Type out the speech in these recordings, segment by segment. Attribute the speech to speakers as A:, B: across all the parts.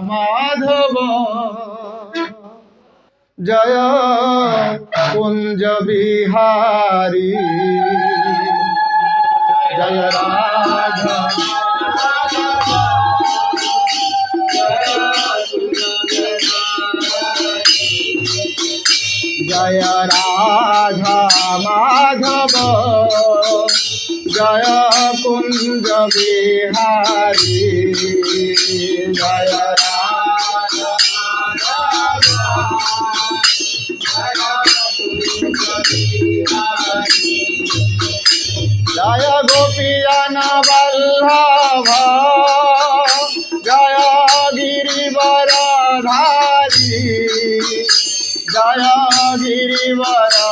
A: মাধব জয় কুঞ্জ বিহারী জয় রাধা জয় রাধা মাধব জয় কুঞ্জ বিহারী জয় রাধা জয় গোপীজন বল্লভ জয় গিরিবরধারী জয় গিরিবরধারী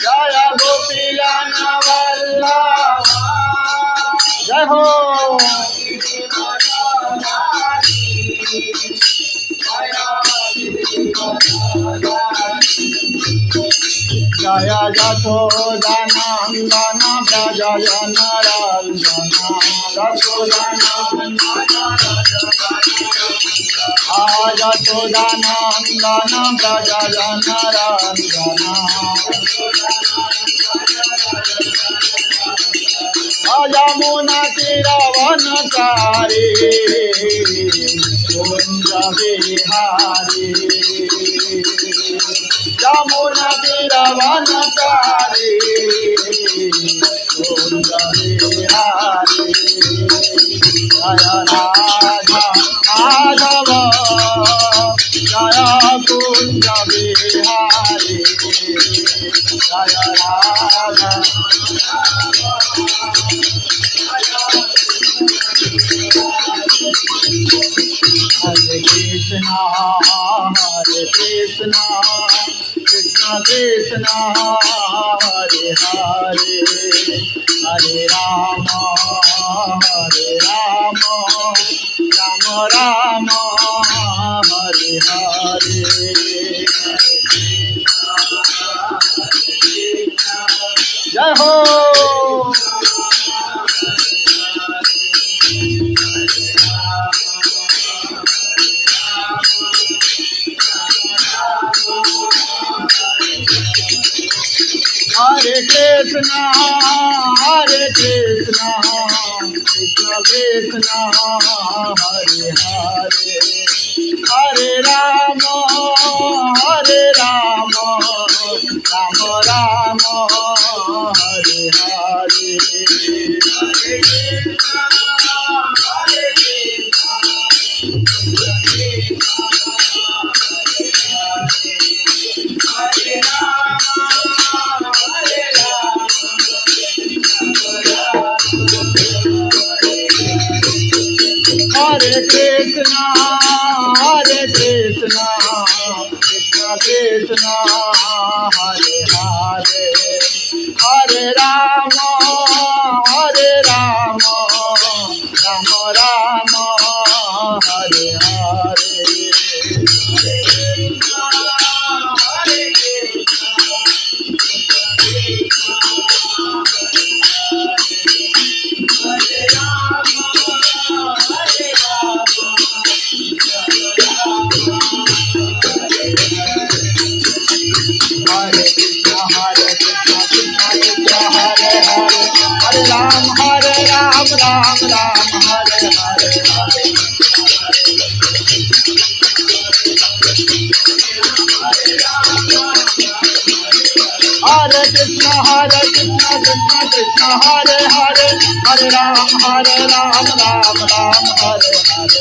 A: জয় গোপীজন বল্লভ জয় হো জয় যশোদানন্দন ব্রজ জনরঞ্জন যশোদানন্দন ব্রজ জনরঞ্জন যমুনা তীরবনচারী কুঞ্জ বিহারী যমুনা তীরবনচারী কুঞ্জ বিহারী জয় রাধা মাধব জয় কুঞ্জ বিহারী জয় Radha Hare Krishna, Krishna Krishna, Hare Hare, Hare Rama, Rama Rama, Hare Hare. Jai Ho. Hare Krishna, Krishna Krishna, Hare Hare, Hare Rama, Rama Rama, Hare Hare. Hare Krishna, Hare Krishna, Krishna Krishna, Hare Hare, Hare Rama, Rama Rama, Hare Hare. Hare Ram, Ram Ram, Hare Hare, Hare Krishna, Krishna Krishna, Hare Hare, Hare Ram, Ram Ram, Hare Hare,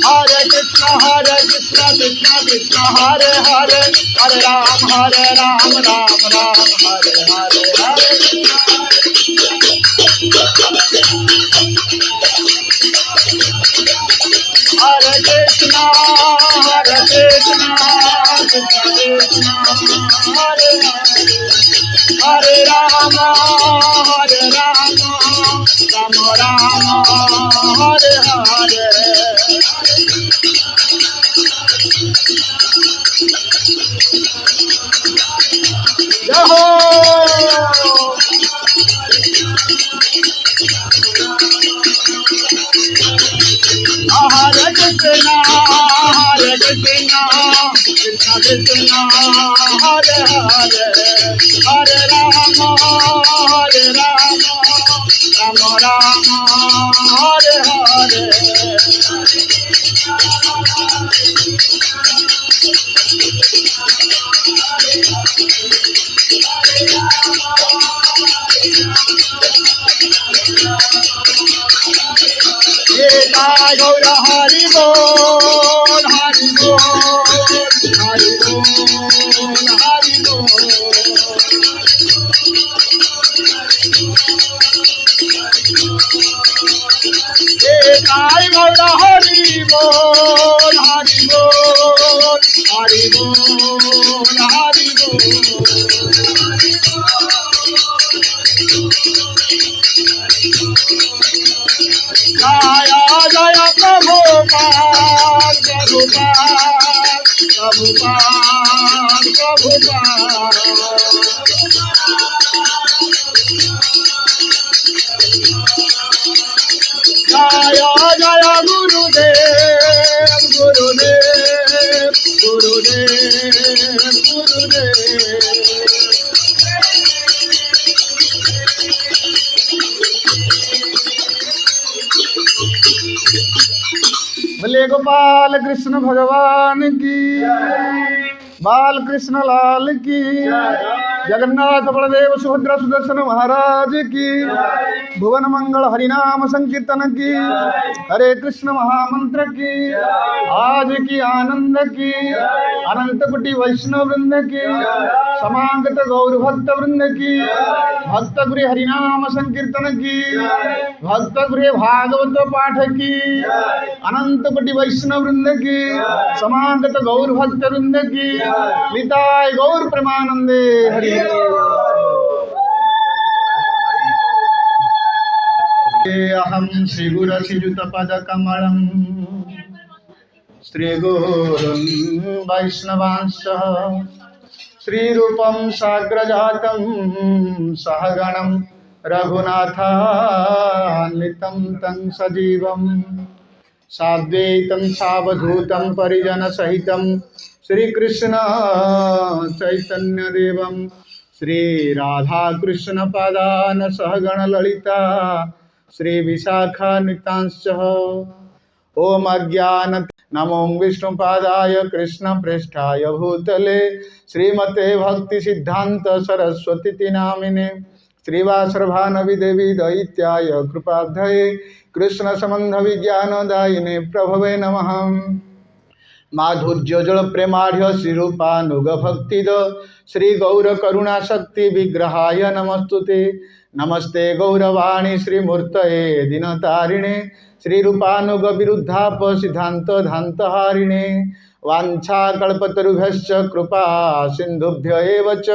A: Hare Krishna, Krishna Krishna, Hare Hare, Hare Ram, Ram Hare Hare, Hare Krishna. Hare Krishna, Krishna Krishna, Hare Hare, Hare Rama, Rama Hare Hare. जय हो। हरे कृष्णा कृष्णा कृष्णा हरे हरे, हरे राम राम राम हरे हरे। गौर हरि बोल हरि बोल हरि बोल हरि बोल। गौर हरि बोल हरि बोल हरि बोल हरि बोल। जय जय प्रभुपाद प्रभुपाद प्रभुपाद प्रभुपाद। जय जय गुरुदेव गुरुदेव गुरुदेव गुरुदेव। बोले गोपाल कृष्ण भगवान की, बाल कृष्ण लाल की, जगन्नाथ बलदेव सुभद्रा सुदर्शन महाराज की, भुवन मंगल हरिनाम संकीर्तन की, हरे कृष्ण महामंत्र की, आज की आनंद की, अनंत कोटि वैष्णव वृंद की, समागत गौर भक्त वृंद की, भक्त गृह हरिनाम संकीर्तन की, भक्त गृह भागवत पाठ की, अनंत कोटि वैष्णव वृंद की, समागत गौर भक्त वृंद की, निताय गौर प्रेमानंदे हरि। अहम श्री गुरु श्रीयुत पद कमलम श्री गुरुन् वैष्णवांश श्रीरूपं साग्रजातं सहगणं रघुनाथान्वितं तं सजीवं साद्वैतं सावधूतं परिजनसहितं श्रीकृष्ण चैतन्यदेवं श्रीराधाकृष्णपादान् सहगण ललिता श्रीविशाखान्वितांश्च। ओम अज्ञान नमो विष्णुपादाय कृष्ण प्रेष्ठाय भूतले श्रीमते भक्ति सिद्धांत सरस्वती नामिने श्रीवासरभानवि देवी दैत्याय कृपाब्धये कृष्ण संबंध विज्ञान दायिने प्रभवे नमः। माधुर्य जल प्रेमाढ़ श्रीरूपानुग भक्तिद श्री गौर करुणा शक्ति विग्रहाय नमस्तुते। नमस्ते गौरवाणी श्रीमूर्तये दिनतारिणे श्रीरूपानुग विरुद्धाप सिद्धांत धांतहारिणे। वाञ्छाकल्पतरुभ्यश्च कृपा सिन्धुभ्य एव च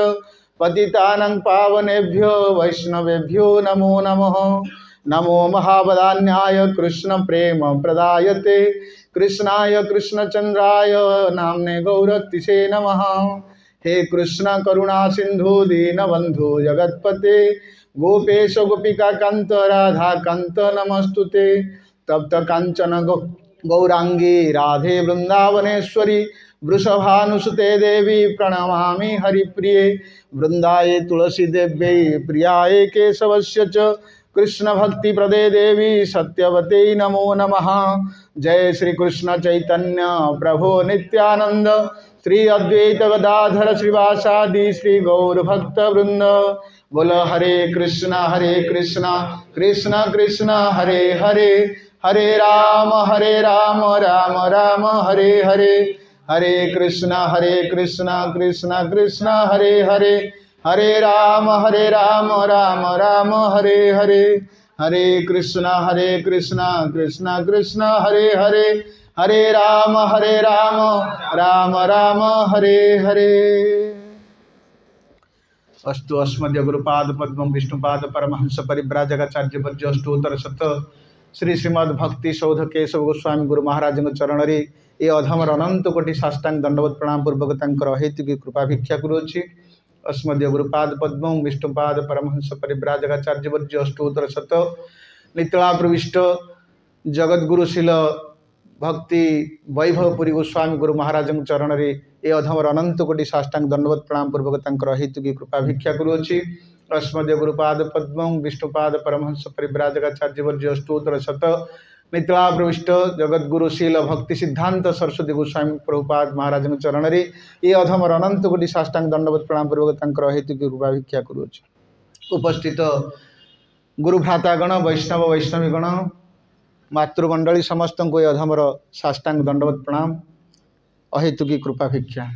A: पतितानां पावनेभ्यो वैष्णवेभ्यो नमो नमः। नमो महावदान्याय कृष्ण प्रेम प्रदायते कृष्णाय कृष्णचंद्राय नाम्ने गौरतिसे नमः। हे कृष्ण करुणा सिंधु दीनबंधु जगत्पते गोपेश गोपिका कांत राधा कांत नमस्तुते। तप्त कांचन गौरांगी राधे वृंदावनेश्वरी वृषभानुसुते देवी प्रणमामि हरिप्रिये। वृंदाये तुलसी देव्यै प्रियाये केशवस्य च कृष्ण भक्ति प्रदे देवी सत्यवते नमो नमः। जय श्री कृष्ण चैतन्य प्रभो नित्यानंद श्री अद्वैत गदाधर श्रीवासादि श्री गौर भक्त वृंद। बोल हरे कृष्ण कृष्ण कृष्ण हरे हरे, हरे राम राम राम हरे हरे, हरे कृष्ण कृष्ण कृष्ण हरे हरे, हरे राम राम राम हरे हरे, हरे कृष्ण कृष्ण कृष्ण हरे हरे, हरे राम राम राम हरे हरे। अस्तु अस्मद्य गुरुपाद पद्मं विष्णुपाद परमहंस परिव्राजकाचार्य वर्य अष्टोत्तर शत श्री श्रीमद भक्ति शोध केशव गोस्वामी गुरु महाराज चरण रे ये अधमर अनंत कोटि साष्टांग दंडवत प्रणाम पूर्वक तांकर हेतु की कृपा भिक्षा करुच्ची। अस्मदीय गुरुपाद पद्म विष्णुपाद परमहंस परिव्राजकाचार्य वर्य अष्टोत्तर शत नितला प्रविष्ट जगद्गुरुशील भक्ति वैभवपुरी गोस्वामी गुरु महाराज चरण रे ये अधमर अनंत कोटि साष्टांग दंडवत प्रणाम पूर्वक तांकर हेतु की कृपा भिक्षा करुच्ची। अस्मदीय गुरुपाद पद्म विष्णुपाद परमहंस परिव्राजकाचार्य वर्य अष्टोत्तर शत नितला प्रविष्ट जगद्गुरुशील भक्ति सिद्धांत सरस्वती गोस्वामी प्रभुपाद महाराज चरण रे ये अधमर अनंत कोटि साष्टांग दंडवत प्रणाम पूर्वक तांकर हेतु की कृपा भिक्षा करुच्ची। उपस्थित गुरु भ्रातागण वैष्णव वैष्णवीगण मातृमंडली समस्त को ये अधमर साष्टांग दंडवत प्रणाम अहेतु की कृपा भिक्षा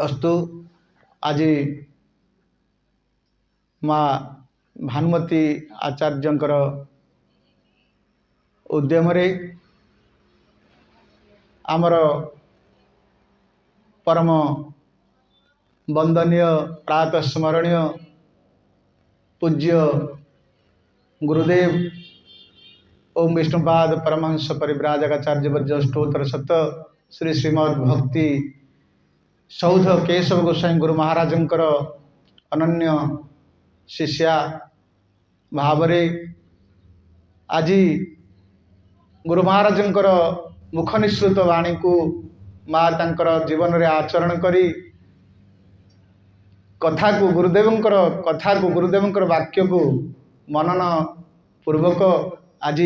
A: अस्तु। आज माँ भानुमती आचार्यंकर उद्यम रे आमर परम वंदनीय प्रातः स्मरणीय पूज्य गुरुदेव ओम विष्णुपाद परमहंस परिव्राजकाचार्य वर्य अष्टोत्तर शत श्री श्रीमद भक्ति सौध केशव गोस्वामी गुरु महाराजंकर अनन्य शिष्या भावरे आज गुरु महाराजंकर मुख निश्रुत वाणी को माँ तांकर जीवन रे आचरण करी कथा को गुरुदेवंकर वाक्य को मनन पूर्वक आज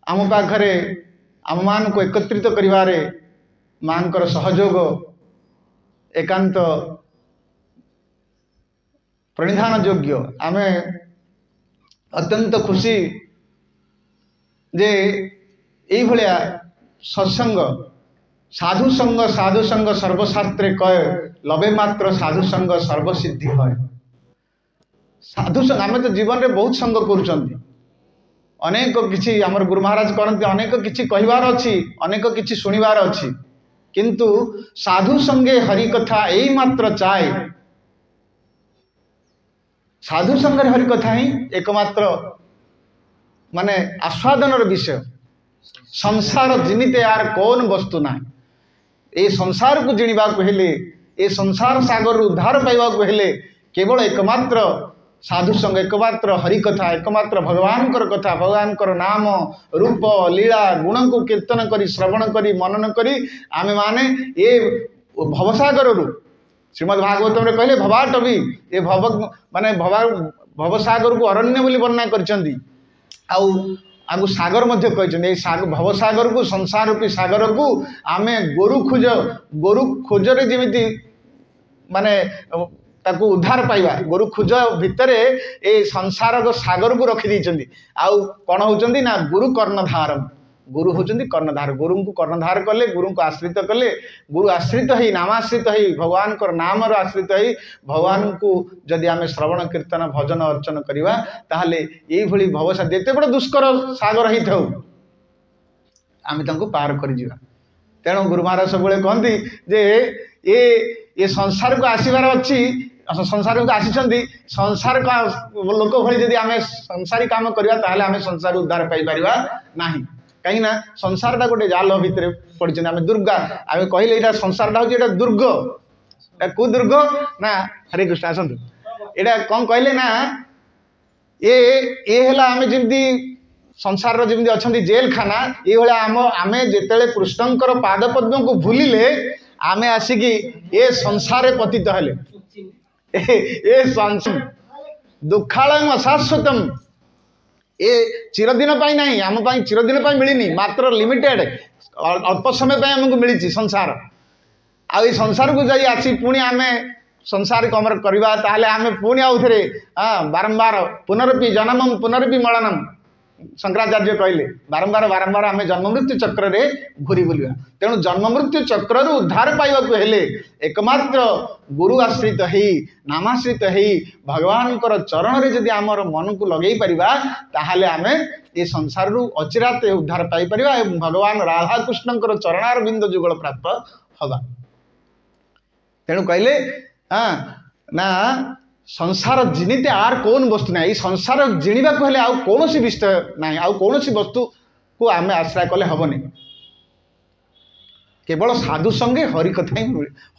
A: आम पाखरे आम मान को एकत्रित करिवारे मांकर सहयोग एकांत प्रणिधान योग्य। आमे अत्यंत खुशी जे यही भलिया सत्संग साधु संग सर्वशास्त्रे कय लबे मात्र साधु संग सर्वसिद्धि है। साधु संग आमे तो जीवन रे बहुत संग करूछंती अनेक किछि आमर गुरु महाराज करते अनेक किछि कहिवार अछि अनेक किछि सुनिवार अछि किंतु साधु संगे हरि कथा एई मात्र चाहे साधु संगे हरि कथा ही एकमात्र माने आस्वादनर विषय। संसार जिनिते यार कौन वस्तु ना ए संसार को जिणवा को हेले ए संसार सागर उद्धार पाइबा को हेले केवल एकमात्र साधु संग एकमात्र हरि कथा एकमात्र भगवान कथा भगवान नाम रूप लीला गुण को कीर्तन करी श्रवण करी मनन करी आमे माने ये भवसागर रू श्रीमद् भागवतम रे कहले भवाटवी ये भव माने भवसागर को अरण्य बोली वर्णना करछंती आउ आगु सागर मध्य कहते भवसागर को संसार रूपी सागर को आमे गोरु खोज रे जेमिति माने ताकू उद्धार पाइबा गोरु खोज भितर ए संसार को सागर को रखी देइछंती आउ कोन होचंती ना गुरु कर्णधार गुरु होचंती कर्णधार गुरु को कर्णधार कले गुरु को आश्रित कले गुरु आश्रित ही नामाश्रित ही भगवान को नाम रो आश्रित ही भगवान को जदि आमे श्रवण कीर्तन भजन अर्चन करिवा ताहले एई भली भवसा जेते बड़ दुष्कर सागर ही थाउ आमे तांको पार करि जिवा। तेणु गुरु महाराज सब कहती जे ये संसार को आसबार अच्छी संसार को आसी संसार का लोक भली जदि आमे संसारी काम करिवा ताहले आमे संसार उद्धार पाई परिबा नाही कहीं ना संसारटा गोटे जाल भितर पड़ी आम दुर्गा आम कहले यहाँ संसारटा हूँ दुर्ग कौ दुर्ग ना हरे कृष्ण आसतु यहाँ कौन कहले ना ये आम जमी संसार जमी अच्छा जेल खाना ये आम आम जिते कृष्णंकर पाद पद्म को भूलिले आम आसिक ये संसार पतित हेले दुखालयम अशाश्वतम ये चिरदिन नहीं आम चिरदिन मिलनी मात्र लिमिटेड अल्प समय आमको मिली संसार आ संसार को जाई आसी पुणी आम संसार को अमर करवा ताहले आम पुणी आउ थे बारंबार पुनरपि जन्मम पुनरपि मरणम शंकराचार्य कहले बारंबार बारंबार आम जन्म मृत्यु चक्र रे घूरी बुलिया। तेणु जन्म मृत्यु चक्र उद्धार पाइबा को हेले एकमात्र गुरु आश्रित ही नामाश्रित ही भगवान चरण रे जदि आमर मन को लगे परिबा ताहले आमे ये संसार रु अचिराते उद्धार पाई परिबा एवं भगवान राधा कृष्णंकर चरणार बिंद जुगल प्राप्त हवा। तेणु कहले हाँ ना संसार जिनिते आर कौन वस्तु ना संसार जिणवा हेले आउ कौन विषय ना आउ कौन वस्तु को आम आश्रय कले हेनी केवल साधु संगे हरिकथा ही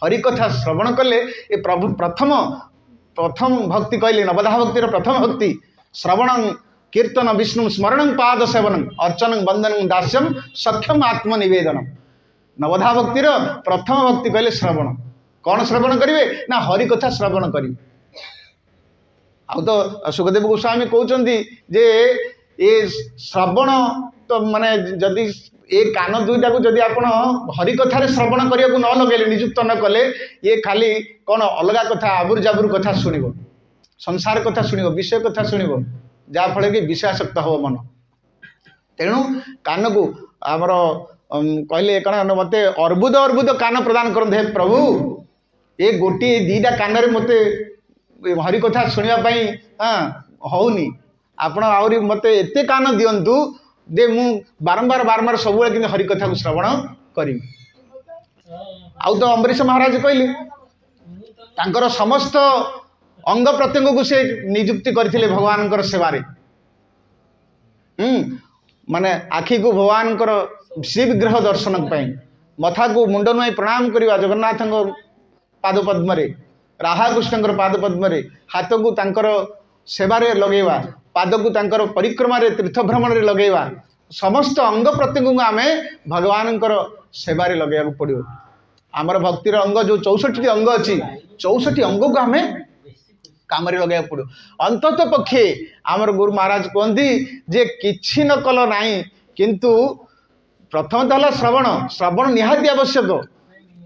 A: हरिकथा श्रवण कले ये प्रभु प्रथम प्रथम भक्ति कहले नवधा भक्तिर प्रथम भक्ति श्रवण कीर्तन विष्णु स्मरण पाद सेवन अर्चन बंदन दास्यम सख्यम आत्मनिवेदन नवधा भक्तिर प्रथम भक्ति कहले श्रवण कौन श्रवण करेंगे ना हरिकथा श्रवण करेंगे आउ तो सुखदेव गोस्वामी कहते जे ये श्रवण तो माने जदि ये कान दुईटा को जदि आप हरिकथार श्रवण करने को न लगे निजुक्त न कले ये खाली कौन अलग कथा आबुर जाबुर कथा शुणव संसार कथा शुणव विषय कथा शुणव जहाँफल कि विषयासक्त हो मन तेणु कान को आमर कहले कौन मत अर्बुद अर्बुद कान प्रदान करते हे प्रभु ये गोटे दीटा कान मत हरिकथा शुणापी हाँ होनी आपण आहरी मत एत कान दिंतु जे मु बारंबार बारंबार सब कि हरिकथा को श्रवण करी आउ तो अम्बरीश महाराज कहले तांकर समस्त अंग प्रत्यंग को से नियुक्ति करथिले भगवान सेवारे माने आखि को भगवान श्री विग्रह दर्शन मथा को मुंड नुआई प्रणाम करवा जगन्नाथ पाद पद्म राधा कृष्ण पाद पद्म हाथ को तांकर सेवारे लगेवा पाद को तांकर परिक्रमा तीर्थ भ्रमण में लगेवा समस्त अंग प्रत्यंग को आम भगवान सेवारे लगे पड़ो आमर भक्तिर अंग जो 64 अंग अच्छी 64 अंग को आम काम लगे पड़ो अंतत पक्षे आमर गुरु महाराज कहती जे किछि न कल नाई किंतु प्रथम तो श्रवण श्रवण निहाती आवश्यक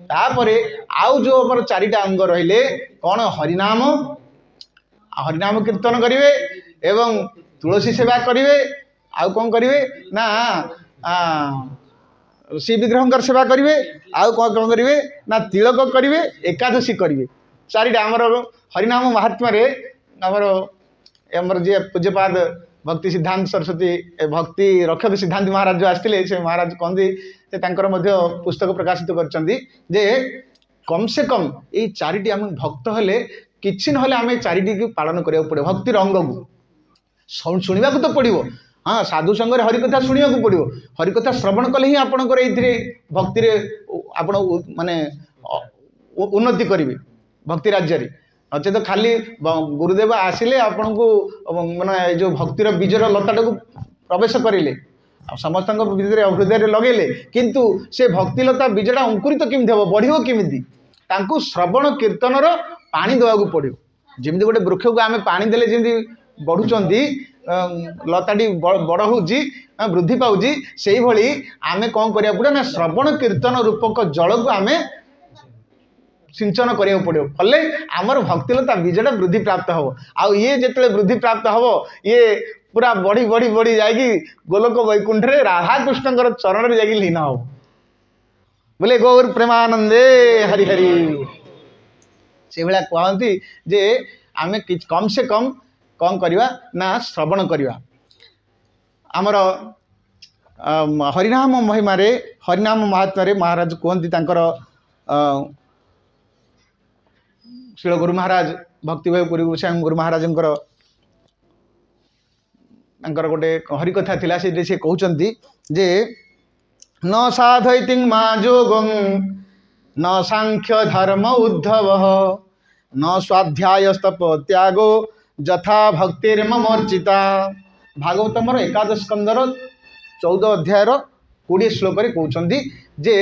A: तापरे आउ जो आमर 4टा अंग रहिले कौन हरिनाम हरिनाम कीर्तन करेंगे एवं तुलसी सेवा करेंगे आउ कौन करेंगे ना श्री विग्रह सेवा करेंगे आउ कौन कौन करेंगे ना तिलक करेंगे एकादशी करेंगे 4टा आमर हरिनाम महात्मा आमर जी पूज्यपाद भक्ति सिद्धांत सरस्वती भक्ति रक्षक सिद्धांत महाराज जो आसते से महाराज कहते से तांकर मध्य पुस्तक प्रकाशित करछंदी जे कम से कम ये 4टी आम भक्त हेले किछि नहले आम 4टी को पालन करिया पड़े भक्ति अंग को शुणा तो पड़ो हाँ साधु संगे हरिकथा शुणा को पड़ो हरिकथा श्रवण कले ही आपणकर ये भक्ति आप माने उन्नति करेंगे भक्ति राज्य नचेत खाली गुरुदेव आसिले आपन को माने जो भक्तिर बीजर लताटा को प्रवेश करें समस्त हृदय लगेले किंतु से भक्तिलता बीजटा अंकुरित केमती हम बढ़ो केमी श्रवण कीर्तनर पानी देवाक पड़ो जमी गोटे वृक्ष को आम पानी देले जमी बढ़ुंट लताटी बड़ हो वृद्धि पाऊँ से भाई आम कौन करा पड़ो ना श्रवण कीर्तन रूपक जल को आम सिंचन करा पड़ो फले आमर भक्तिलता बीजटा वृद्धि प्राप्त हम आउ ये जिते वृद्धि प्राप्त हम ये पूरा बढ़ी बढ़ी बढ़ी जाएगी गोलोक वैकुंठ रे राधा कृष्ण चरण में जाएगी लीन हम बोले गौर प्रेमानंदे हरि हरि से भाया कहती जे आम कम से कम कौन करवा ना श्रवण करवा आमर हरिनाम महिमा हरिनाम महात्मा महाराज कहती तांकर श्रील गुरु महाराज भक्ति भाई पुरी गोस्वामी गुरु महाराज गोटे हरिकथा थिला से कहते जे न साधयति मा जोगं न सांख्य धर्म उद्धव न स्वाध्यायस्तप त्यागो जथा भक्तिर्मर्चिता भागवतमर 11 स्कंदर 14 अध्यायर 20 श्लोक कहते जे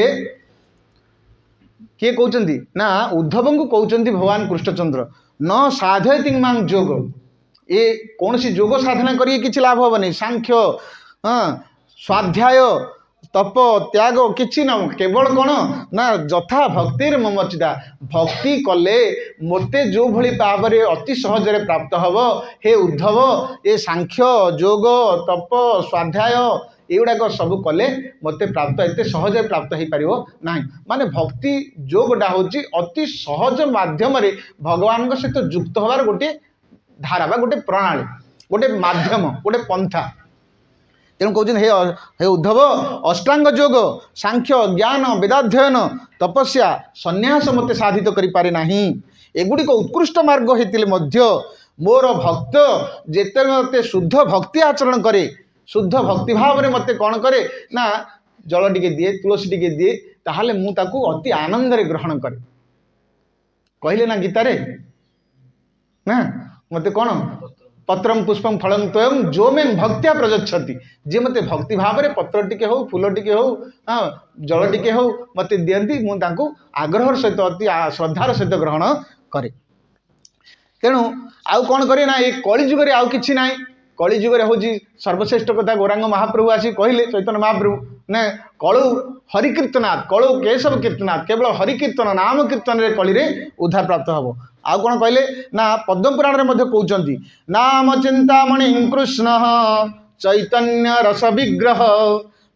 A: किए कहते ना उद्धव को कहते भगवान कृष्णचंद्र न साधयति मां जोग ये कौन सी जोग साधना करिए किसी लाभ हेनी सांख्य हाँ स्वाध्याय तप त्याग किसी न केवल कौन ना जथा भक्तिर ममर्चिता भक्ति कले मते जो भली भाव अति सहजरे प्राप्त हब हे उद्धव ये सांख्य जोग तप स्वाध्याय एगुड़ाक सब कले मत प्राप्त एत सहज प्राप्त हो पार ना माने भक्ति जोगटा हूँ अति सहज मध्यम भगवान सहित युक्त हबार गोटे धारा बा गोटे प्रणाली गोटे माध्यम गोटे पंथा तेणु कहते हे उद्धव अष्टांग जोग सांख्य ज्ञान वेदाध्ययन तपस्या संन्यास मते साधित करि पारे नाही एगुड़िक उत्कृष्ट मार्ग होते मोर भक्त जिते मते शुद्ध भक्ति आचरण करे शुद्ध भक्ति भाव में मते कौन करे ना जल टिके दिए तुलसी टिके दिए ताहले मु ताकू अति आनंद रे ग्रहण करे कहले ना गीतारे ना मते कौन पत्रम पुष्पम फलम त्वयं जो में भक्तिया प्रजच्छति जे मते भक्ति भाव में पत्र टिके हो फूल टिके हो जल टिके हो मते दियंती मु तांको आग्रह सहित अति श्रद्धार सहित ग्रहण करे तेणु आउ कौन करे ना ये कली जुग आउ किछि नाही कली जुग हूँ सर्वश्रेष्ठ कथा गौरांग महाप्रभु आसी कहले चैतन्य महाप्रभु ने कलु हरिकीर्तनाथ कलु केशव कीर्तनाथ केवल हरिकीर्तन नाम कीर्तन रे कली रे उद्धार प्राप्त हम आउ कौन कहले ना पद्म पुराण रे मध्य कहउचंती नाम चिंतामणि कृष्ण चैतन्य रस विग्रह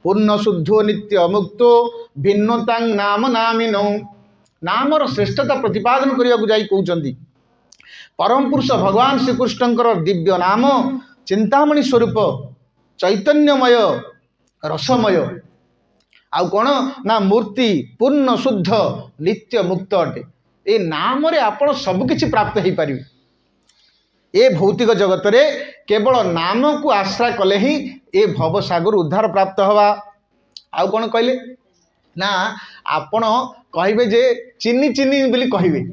A: पूर्ण शुद्धो नित्य मुक्तो भिन्नतां नाम नामिनो नामर श्रेष्ठता प्रतिपादन करने को जाई कहउचंती परम पुरुष भगवान श्रीकृष्णकर दिव्य नाम चिंतामणि स्वरूप चैतन्यमय रसमय आउ कौन ना मूर्ति पूर्ण शुद्ध नित्य मुक्त अटे ए नाम रे आपण सबकिछि प्राप्त हो पारे ए भौतिक जगत रे केवल नाम को आश्रय कले ही ए भवसागर उद्धार प्राप्त हवा आउ कौन कहले ना आपण कहिबे जे चिनी चिनी बोली कहिबे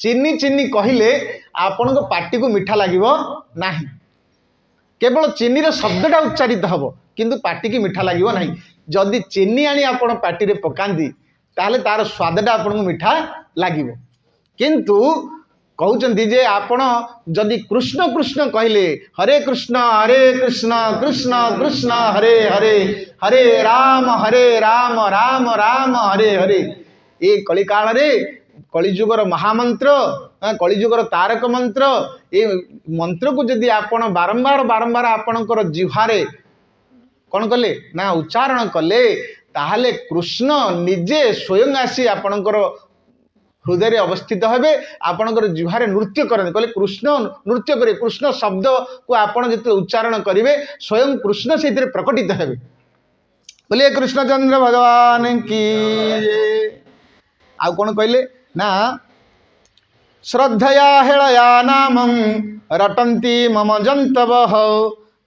A: चिनी चिनी कहले आपण को पार्टी को मीठा लागिबो नाही केवल चीनी रो शब्दटा उच्चारित हम किंतु पार्टी की मीठा लागिबो नाही जदि चीनी आनी आपण पार्टी रे पकांदी ताले तार स्वादटा आपण को मीठा लागिबो किंतु कहउचंती जे आपण जदि कृष्ण कृष्ण कहले हरे कृष्ण कृष्ण कृष्ण हरे हरे हरे राम राम राम हरे हरे ए कलिकाल रे कलिजुगर महामंत्र कलिजुगर तारक मंत्र ये मंत्र को जदि आपण बारंबार बारंबार आपणकर जिह्वारे कौन कले ना उच्चारण कले ताहले कृष्ण निजे स्वयं आसी आपणकर हृदय अवस्थित हेबे आपणकर जिह्वारे नृत्य करते कहले कृष्ण नृत्य करे कृष्ण शब्द को आपण जते उच्चारण करिवे स्वयं कृष्ण से प्रकटित हेबे बोले कृष्णचंद्र भगवान की आउ कौन कहले ना श्रद्धया हेलया नामं रटन्ति मम जन्तवः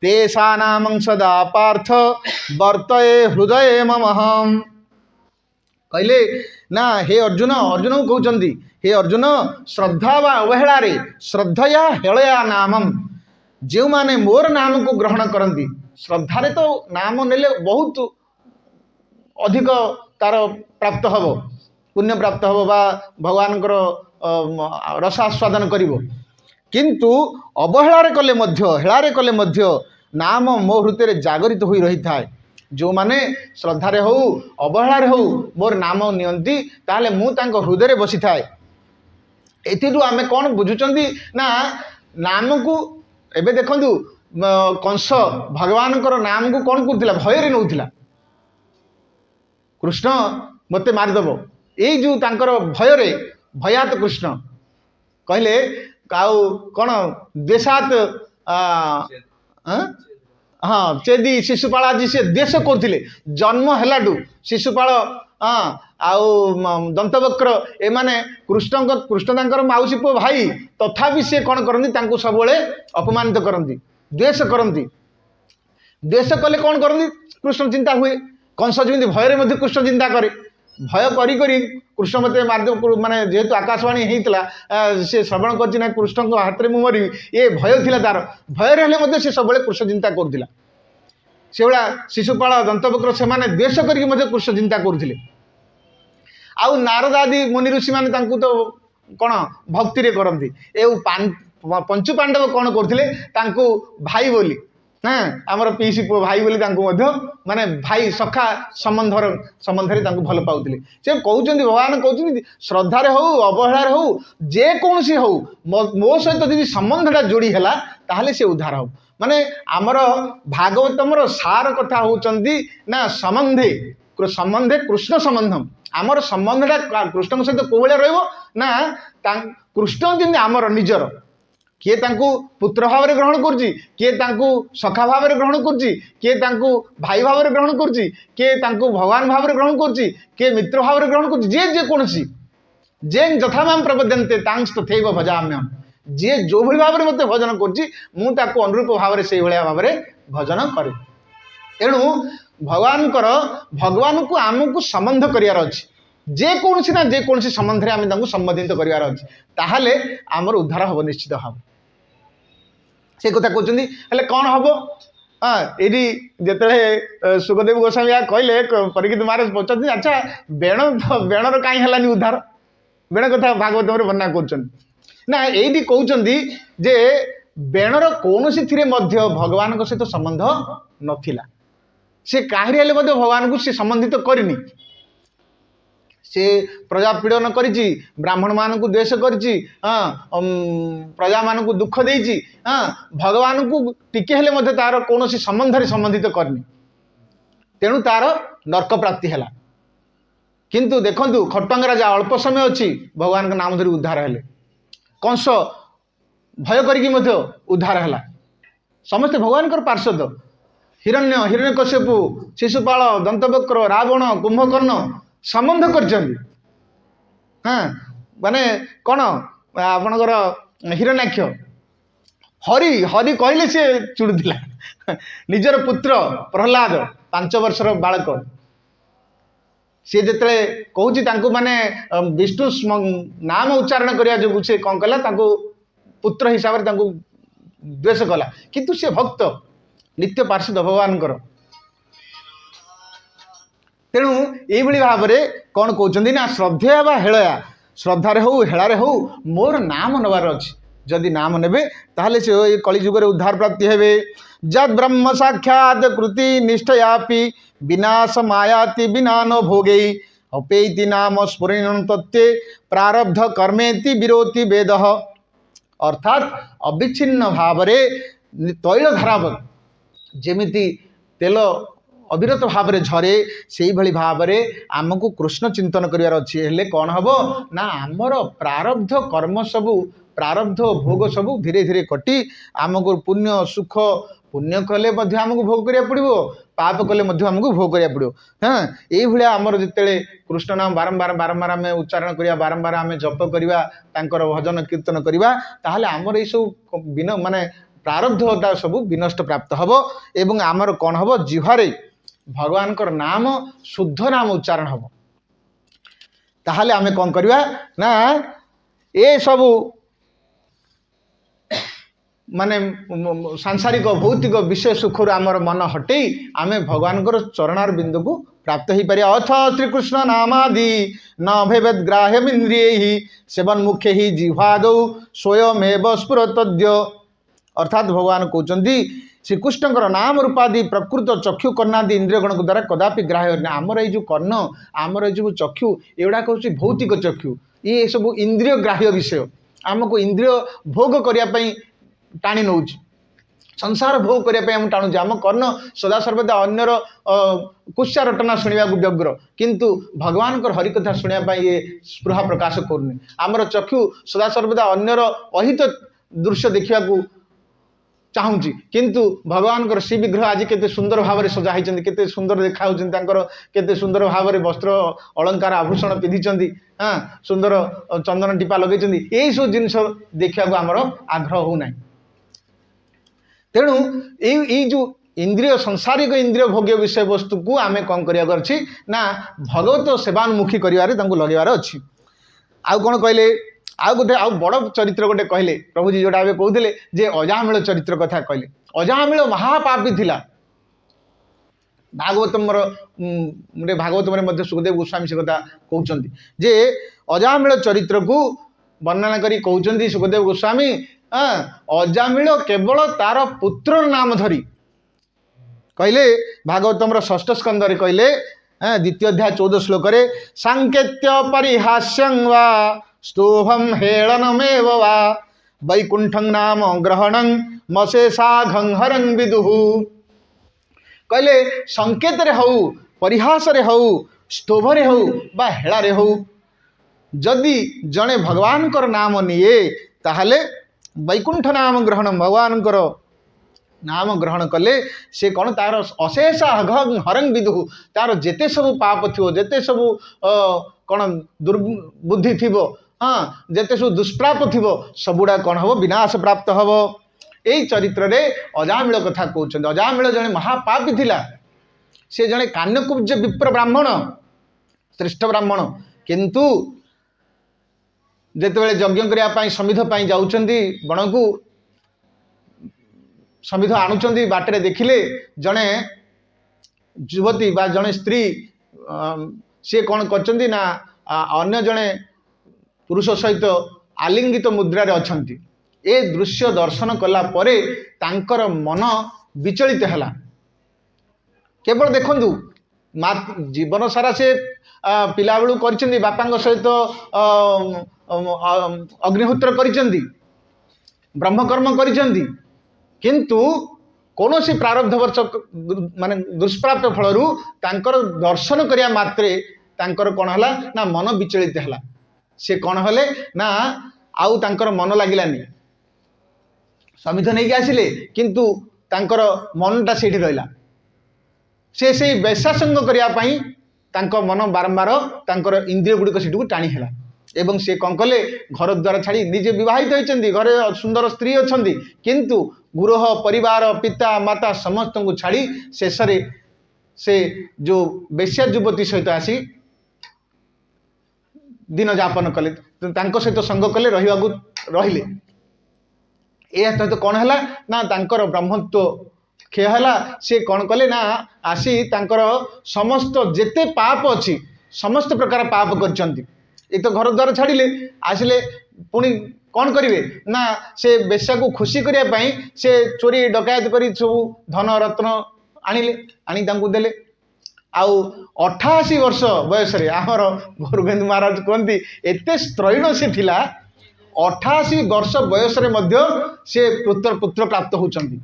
A: तेषा नामं सदा पार्थ वर्तये हृदये मम कहले ना हे अर्जुन अर्जुन को कहउचंती हे अर्जुन श्रद्धा वा अवहेला रे श्रद्धया हेलया नामं जो माने मोर नाम को ग्रहण करती श्रद्धा रे तो नाम नेले बहुत अधिक तार प्राप्त हबो पुण्य प्राप्त हम बा भगवान रसास्वादन करिवो किंतु अवहेलारे कले मध्य हेलारे कले मध्य नाम मो हृदय जागरित होई रही थाए जो माने श्रद्धारे हो अवहेलारे हो मोर नाम नियंती ताले मु तांको हृदय बसी थाए एथिरु आमे कोन बुझुचंदी ना नाम को एबे देखंतु कंस भगवान नाम को कौन करथिला भय रे नउथिला कृष्ण मते मारिदबो ये जो तांकर भय रे भयात कृष्ण कहले काउ कौन देशात हाँ चेदी शिशुपाल आज से देश करथिले जन्म हेलाडू शिशुपाल आउ दंतवक्र ए माने कृष्ण तांकर माउसी पुओ भाई तथापि से कौन करती तांको सबले अपमानित करती द्वेष करती द्वेष कले कौन करती कृष्ण चिंता हुए कंस जमी भय में कृष्ण चिंता करे भय करी करी कृष्ण मत मार्द माने जेहेतु आकाशवाणी होता से श्रवण कर कृष्ण को हाथ में मु मरी ये भय थिला तार भय हेले से सब कृष्ण चिंता करुला से भाया शिशुपाल दंतवक्र से माने द्वेष करके कृष्ण चिंता करुले आउ नारद आदि मुनि ऋषि मैंने तो कौन भक्ति रे करती ए पंचु पांडव कौन करते भाई बोली हाँ आमर पीसी पुओ भाई बोली माने भाई सखा संबंध भल पाउले से कहते भगवान कहते श्रद्धारे हो अवहेलार हो जेकोसी हो मो सहित यदि संबंधटा जोड़ी है ताहले से उद्धार हो माने आमर भागवतमर सार कथा होचंदी ना संबंधे कृष्ण संबंधम आमर संबंधटा कृष्ण सहित कौ भाया रहिबो ना कृष्ण जमी आमर निजर किए तांकु पुत्र भाव में ग्रहण करुच्ची किए तांकु सखा भाव में ग्रहण करुच्ची किए तांकु भाई भाव में ग्रहण करुच्ची किए तांकु भगवान भाव में ग्रहण करुच्ची किए मित्र भाव में ग्रहण करुच्ची जे जेकोसी जेन यथामाम प्रपद्यन्ते तांस तथैव भजाम्यहम् जे जो भली भाव में मत भजन करछि मु ताको अनुरूप भाव में से भलिया भाव में भजन करे। तेणु भगवान को आमको संबंध करियार अछि जेकोसी ना जेकोसी संबंध आम संबोधित करार अच्छे ताहले आमर उद्धार हम निश्चित हम से कथा कहते कौन हम हाँ ये जिते सुखदेव गोस्वामी कहले परीक्षित महाराज पचार अच्छा बेण बेणर कहीं उद्धार बेण कथा भागवत में वर्णना कर ना ये कहते जे बेणर कौन थी भगवान सहित संबंध नथिला से कहीं भगवान को सी संबंधित करनी से प्रजा पीड़न करिछि ब्राह्मण मान को द्वेष करिछि प्रजा मान को दुख देछि भगवान को टिके हेले मध्य तार कौन संबंध संबंधित करनी तेणु तार नर्क प्राप्ति है किंतु देखंतु खटंग राजा अल्प समय अच्छी भगवान का नाम धरी उद्धार हेले कंस भय करिकी मध्य उद्धार है समस्ते भगवान कर पार्षद हिरण्यकश्यपु शिशुपाल दंतवक्र रावण कुंभकर्ण संबंध कर हाँ माने कौन आपणकर हिरण्याक्ष हरि हरि कहले सी चिड़ुला निजर पुत्र प्रहलाद 5 वर्षर बालक सी जिते कहूँ माने विष्णु नाम उच्चारण करने जो से कौन कला पुत्र हिसाब से द्वेष कला किंतु सी भक्त नित्य पार्षद भगवान तेणु ये भाव में कौन कहते ना श्रद्धया बा हेलया श्रद्धारे हो हेलारे हो मोर नाम नबार अच्छी जदि नाम नेबे ताहले से कलिजुगर उद्धार प्राप्ति हेबे जद ब्रह्म साक्षात कृति निष्ठयापि विनाश मायाति बिना न भोगे अपेति नाम स्फुरण तत्ते प्रारब्ध कर्मेति विरोति वेद अर्थात अविच्छिन्न भाव तैल धाराव जेमिति तेल अविरत भाव में झरे से ही भाव में आमको कृष्ण चिंतन करार अच्छी हेले कौन हम ना आमर प्रारब्ध कर्म सबू प्रारब्ध भोग सबू धीरे धीरे कटी आमको पुण्य सुख पुण्य कले आमको भोग करिया पड़ो पाप कले आमको भोग करिया पड़ो हाँ ये आमर जिते कृष्ण नाम बारंबार बारंबार आम उच्चारण करिया बारंबार आम जप करिया तांकर भजन कीर्तन करिया ताहले आमर ये सब बिना माने प्रारब्धता सब विनष्ट प्राप्त हम एवं आमर कौन हम जिह्वारे भगवान कर नाम शुद्ध नाम उच्चारण हम ताहले आमे कौन करिया ना ये सबू माने सांसारिक भौतिक विषय सुखर आमर मन हटे आमे भगवान कर चरणार बिंदु को प्राप्त हो पारे अथ श्रीकृष्ण नामादि न भेद ग्राह्यमिंद्रिय सेवन मुख्य ही जिह्वादौ स्वयमेव स्फुरतद्य अर्थात भगवान कहते श्रीकृष्ण नाम रूपादि प्रकृत चक्षु कर्णादि इंद्रियगण द्वारा कदापि ग्राह्य आमर ये कर्ण आमर ये चक्षु एगुड़ाक हूँ भौतिक चक्षु ये सब इंद्रिय ग्राह्य विषय आमको इंद्रिय भोग करने टाणी नौ संसार भोग करने आम टाणुचे आम कर्ण सदा सर्वदा अन्यर कुत्सा रटना शुणा व्यग्र किंतु भगवान हरिकथा शुणापी ये स्पृहा प्रकाश करनी आमर चक्षु सदा सर्वदा अन्यर अहित दृश्य देखा चाहूँगी किंतु भगवान श्री विग्रह आज केते सुंदर भाव में सजा होती केते सुंदर देखा केते सुंदर भाव में वस्त्र अलंकार आभूषण पिंधि हाँ सुंदर चंदन टीपा लगे यही सब जिनस देखा आमर आग्रह होना तेणु ये जो इंद्रिय सांसारिक इंद्रिय भोग्य विषय वस्तु को आम कौन करार अच्छी ना भगवत सेवान्मुखी कर लगेबार अच्छी आउ कौन कहले आउ गोटे आउ बड़ चरित्र गोटे कहले प्रभुजी जोटा ए कहते जे अजामिल चरित्र कथा कहले अजामिल महापापी थिला भागवत में सुखदेव गोस्वामी से कथा कहते जे अजामिल चरित्र को वर्णना करी कहते सुखदेव गोस्वामी अजामिल केवल तार पुत्र नाम धरी कहले भागवतम 6ठ स्कंद कहले द्वितीय अध्याय 14 श्लोक सांकेत्य परिहास्यं वा स्तोभम हेलनमेव वा वैकुंठं नाम ग्रहणं मशेषाघं हरं विदुः कहले संकेत रे हौ परिहास रे हौ स्तोभ रे हौ बा हेला रे हौ जदि जड़े भगवान कर नाम निये ताहले वैकुंठ नाम ग्रहण भगवान कर नाम ग्रहण कले से कौन तार अशेष हरंग विदु तार जेते सब पाप थी जेते सब कौन दुर्बुद्धि थी हाँ जेते सब दुष्प्राप थी सबुड़ा कौन हम विनाश प्राप्त हम यही चरित्र रे अजामिल कथा कहते अजामिल जड़े महापापी थिला से जड़े कान्यकुब्ज विप्र ब्राह्मण श्रेष्ठ ब्राह्मण किंतु जेतेबेले यज्ञ करने समिध जाऊँगी बण को समिध आणुचंदी बाटरे देखिले जड़े युवती बा जड़े स्त्री सी कौन करचंदी ना अन्य जड़े पुरुष सहित आलिंगित मुद्रारे अछंती ए दृश्य दर्शन कला परे तांकर मन विचलित हैला केवल देखंतु जीवन सारा से पिला बेलू कर बापा सहित अग्निहोत्र करिसेंती ब्रह्मकर्म करिसेंती किंतु कौन सी प्रारब्ध वर्ष माने दुष्प्राप्त फल तांकर दर्शन करिया मात्रे तांकर कौन हला ना मन विचलित हैला से कौन हले ना आउ तांकर मन लागिलानी समिध नहीं आसिले किंतु तांकर मनटा सेठी रहिला से बेसासंग करिया पई तांको मन बारंबार तांकर इंद्रिय गुड़िक सेठी टाणी हैला एवं से कौन कले घर द्वार छाड़ी निजे विवाहित होइचंदी घरे सुंदर स्त्री अछंदी किंतु गृह परिवार पिता माता समस्त को छाड़ी शेष से जो बेश्या युवती सहित आसी दिन जापन कले सहित संग कले रहिले तो कौन है ना तांकर ब्रह्मत्व क्षय है सी कौन कले ना आसी तांकर समस्त जेते पाप अच्छी समस्त प्रकार पाप कर एक तो घर द्वार छाड़िले आसिले पुणी कौन करेंगे ना से बेश्या को खुशी करने से चोरी डकायत कर सब धन रत्न आनिले आनी देले आउ 88 वर्ष बयस आमर गुरुगोविंद महाराज कहते एते स्त्रैण से थिला 88 वर्ष बयस से पुत्र पुत्र प्राप्त होचंदी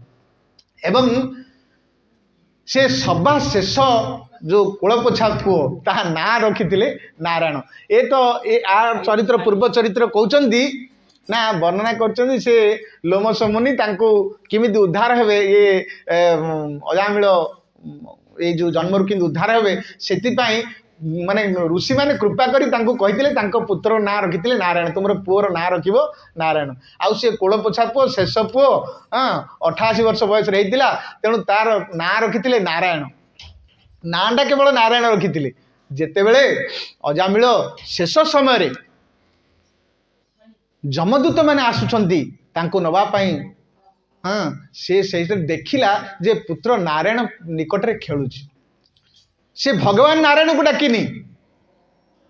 A: एवं से सभा शेष जो कुलपोछा पुओ ता ना रखी नारायण ये तो चरित्र पूर्व चरित्र कहते ना वर्णना कर से लोमस मुनि किमिति उद्धार हेबे ये अजामिल ये जो जन्म कि उद्धार हेबे से माने ऋषि माने कृपा करी कही पुत्र ना रखी नारायण तुम पुओर ना रख नारायण आउ से कुलपोछा पुओ शेष पुओ 88 वर्ष बयस होता तेणु तार ना रखी नारायण नाटा केवल नारायण रखी जेतेबेले अजामिल शेष समय जमदूत मैंने आसुचंती तांको नवापाई हाँ से देखिला जे पुत्र नारायण निकटरे खेलुची से भगवान नारायण को डाकिनी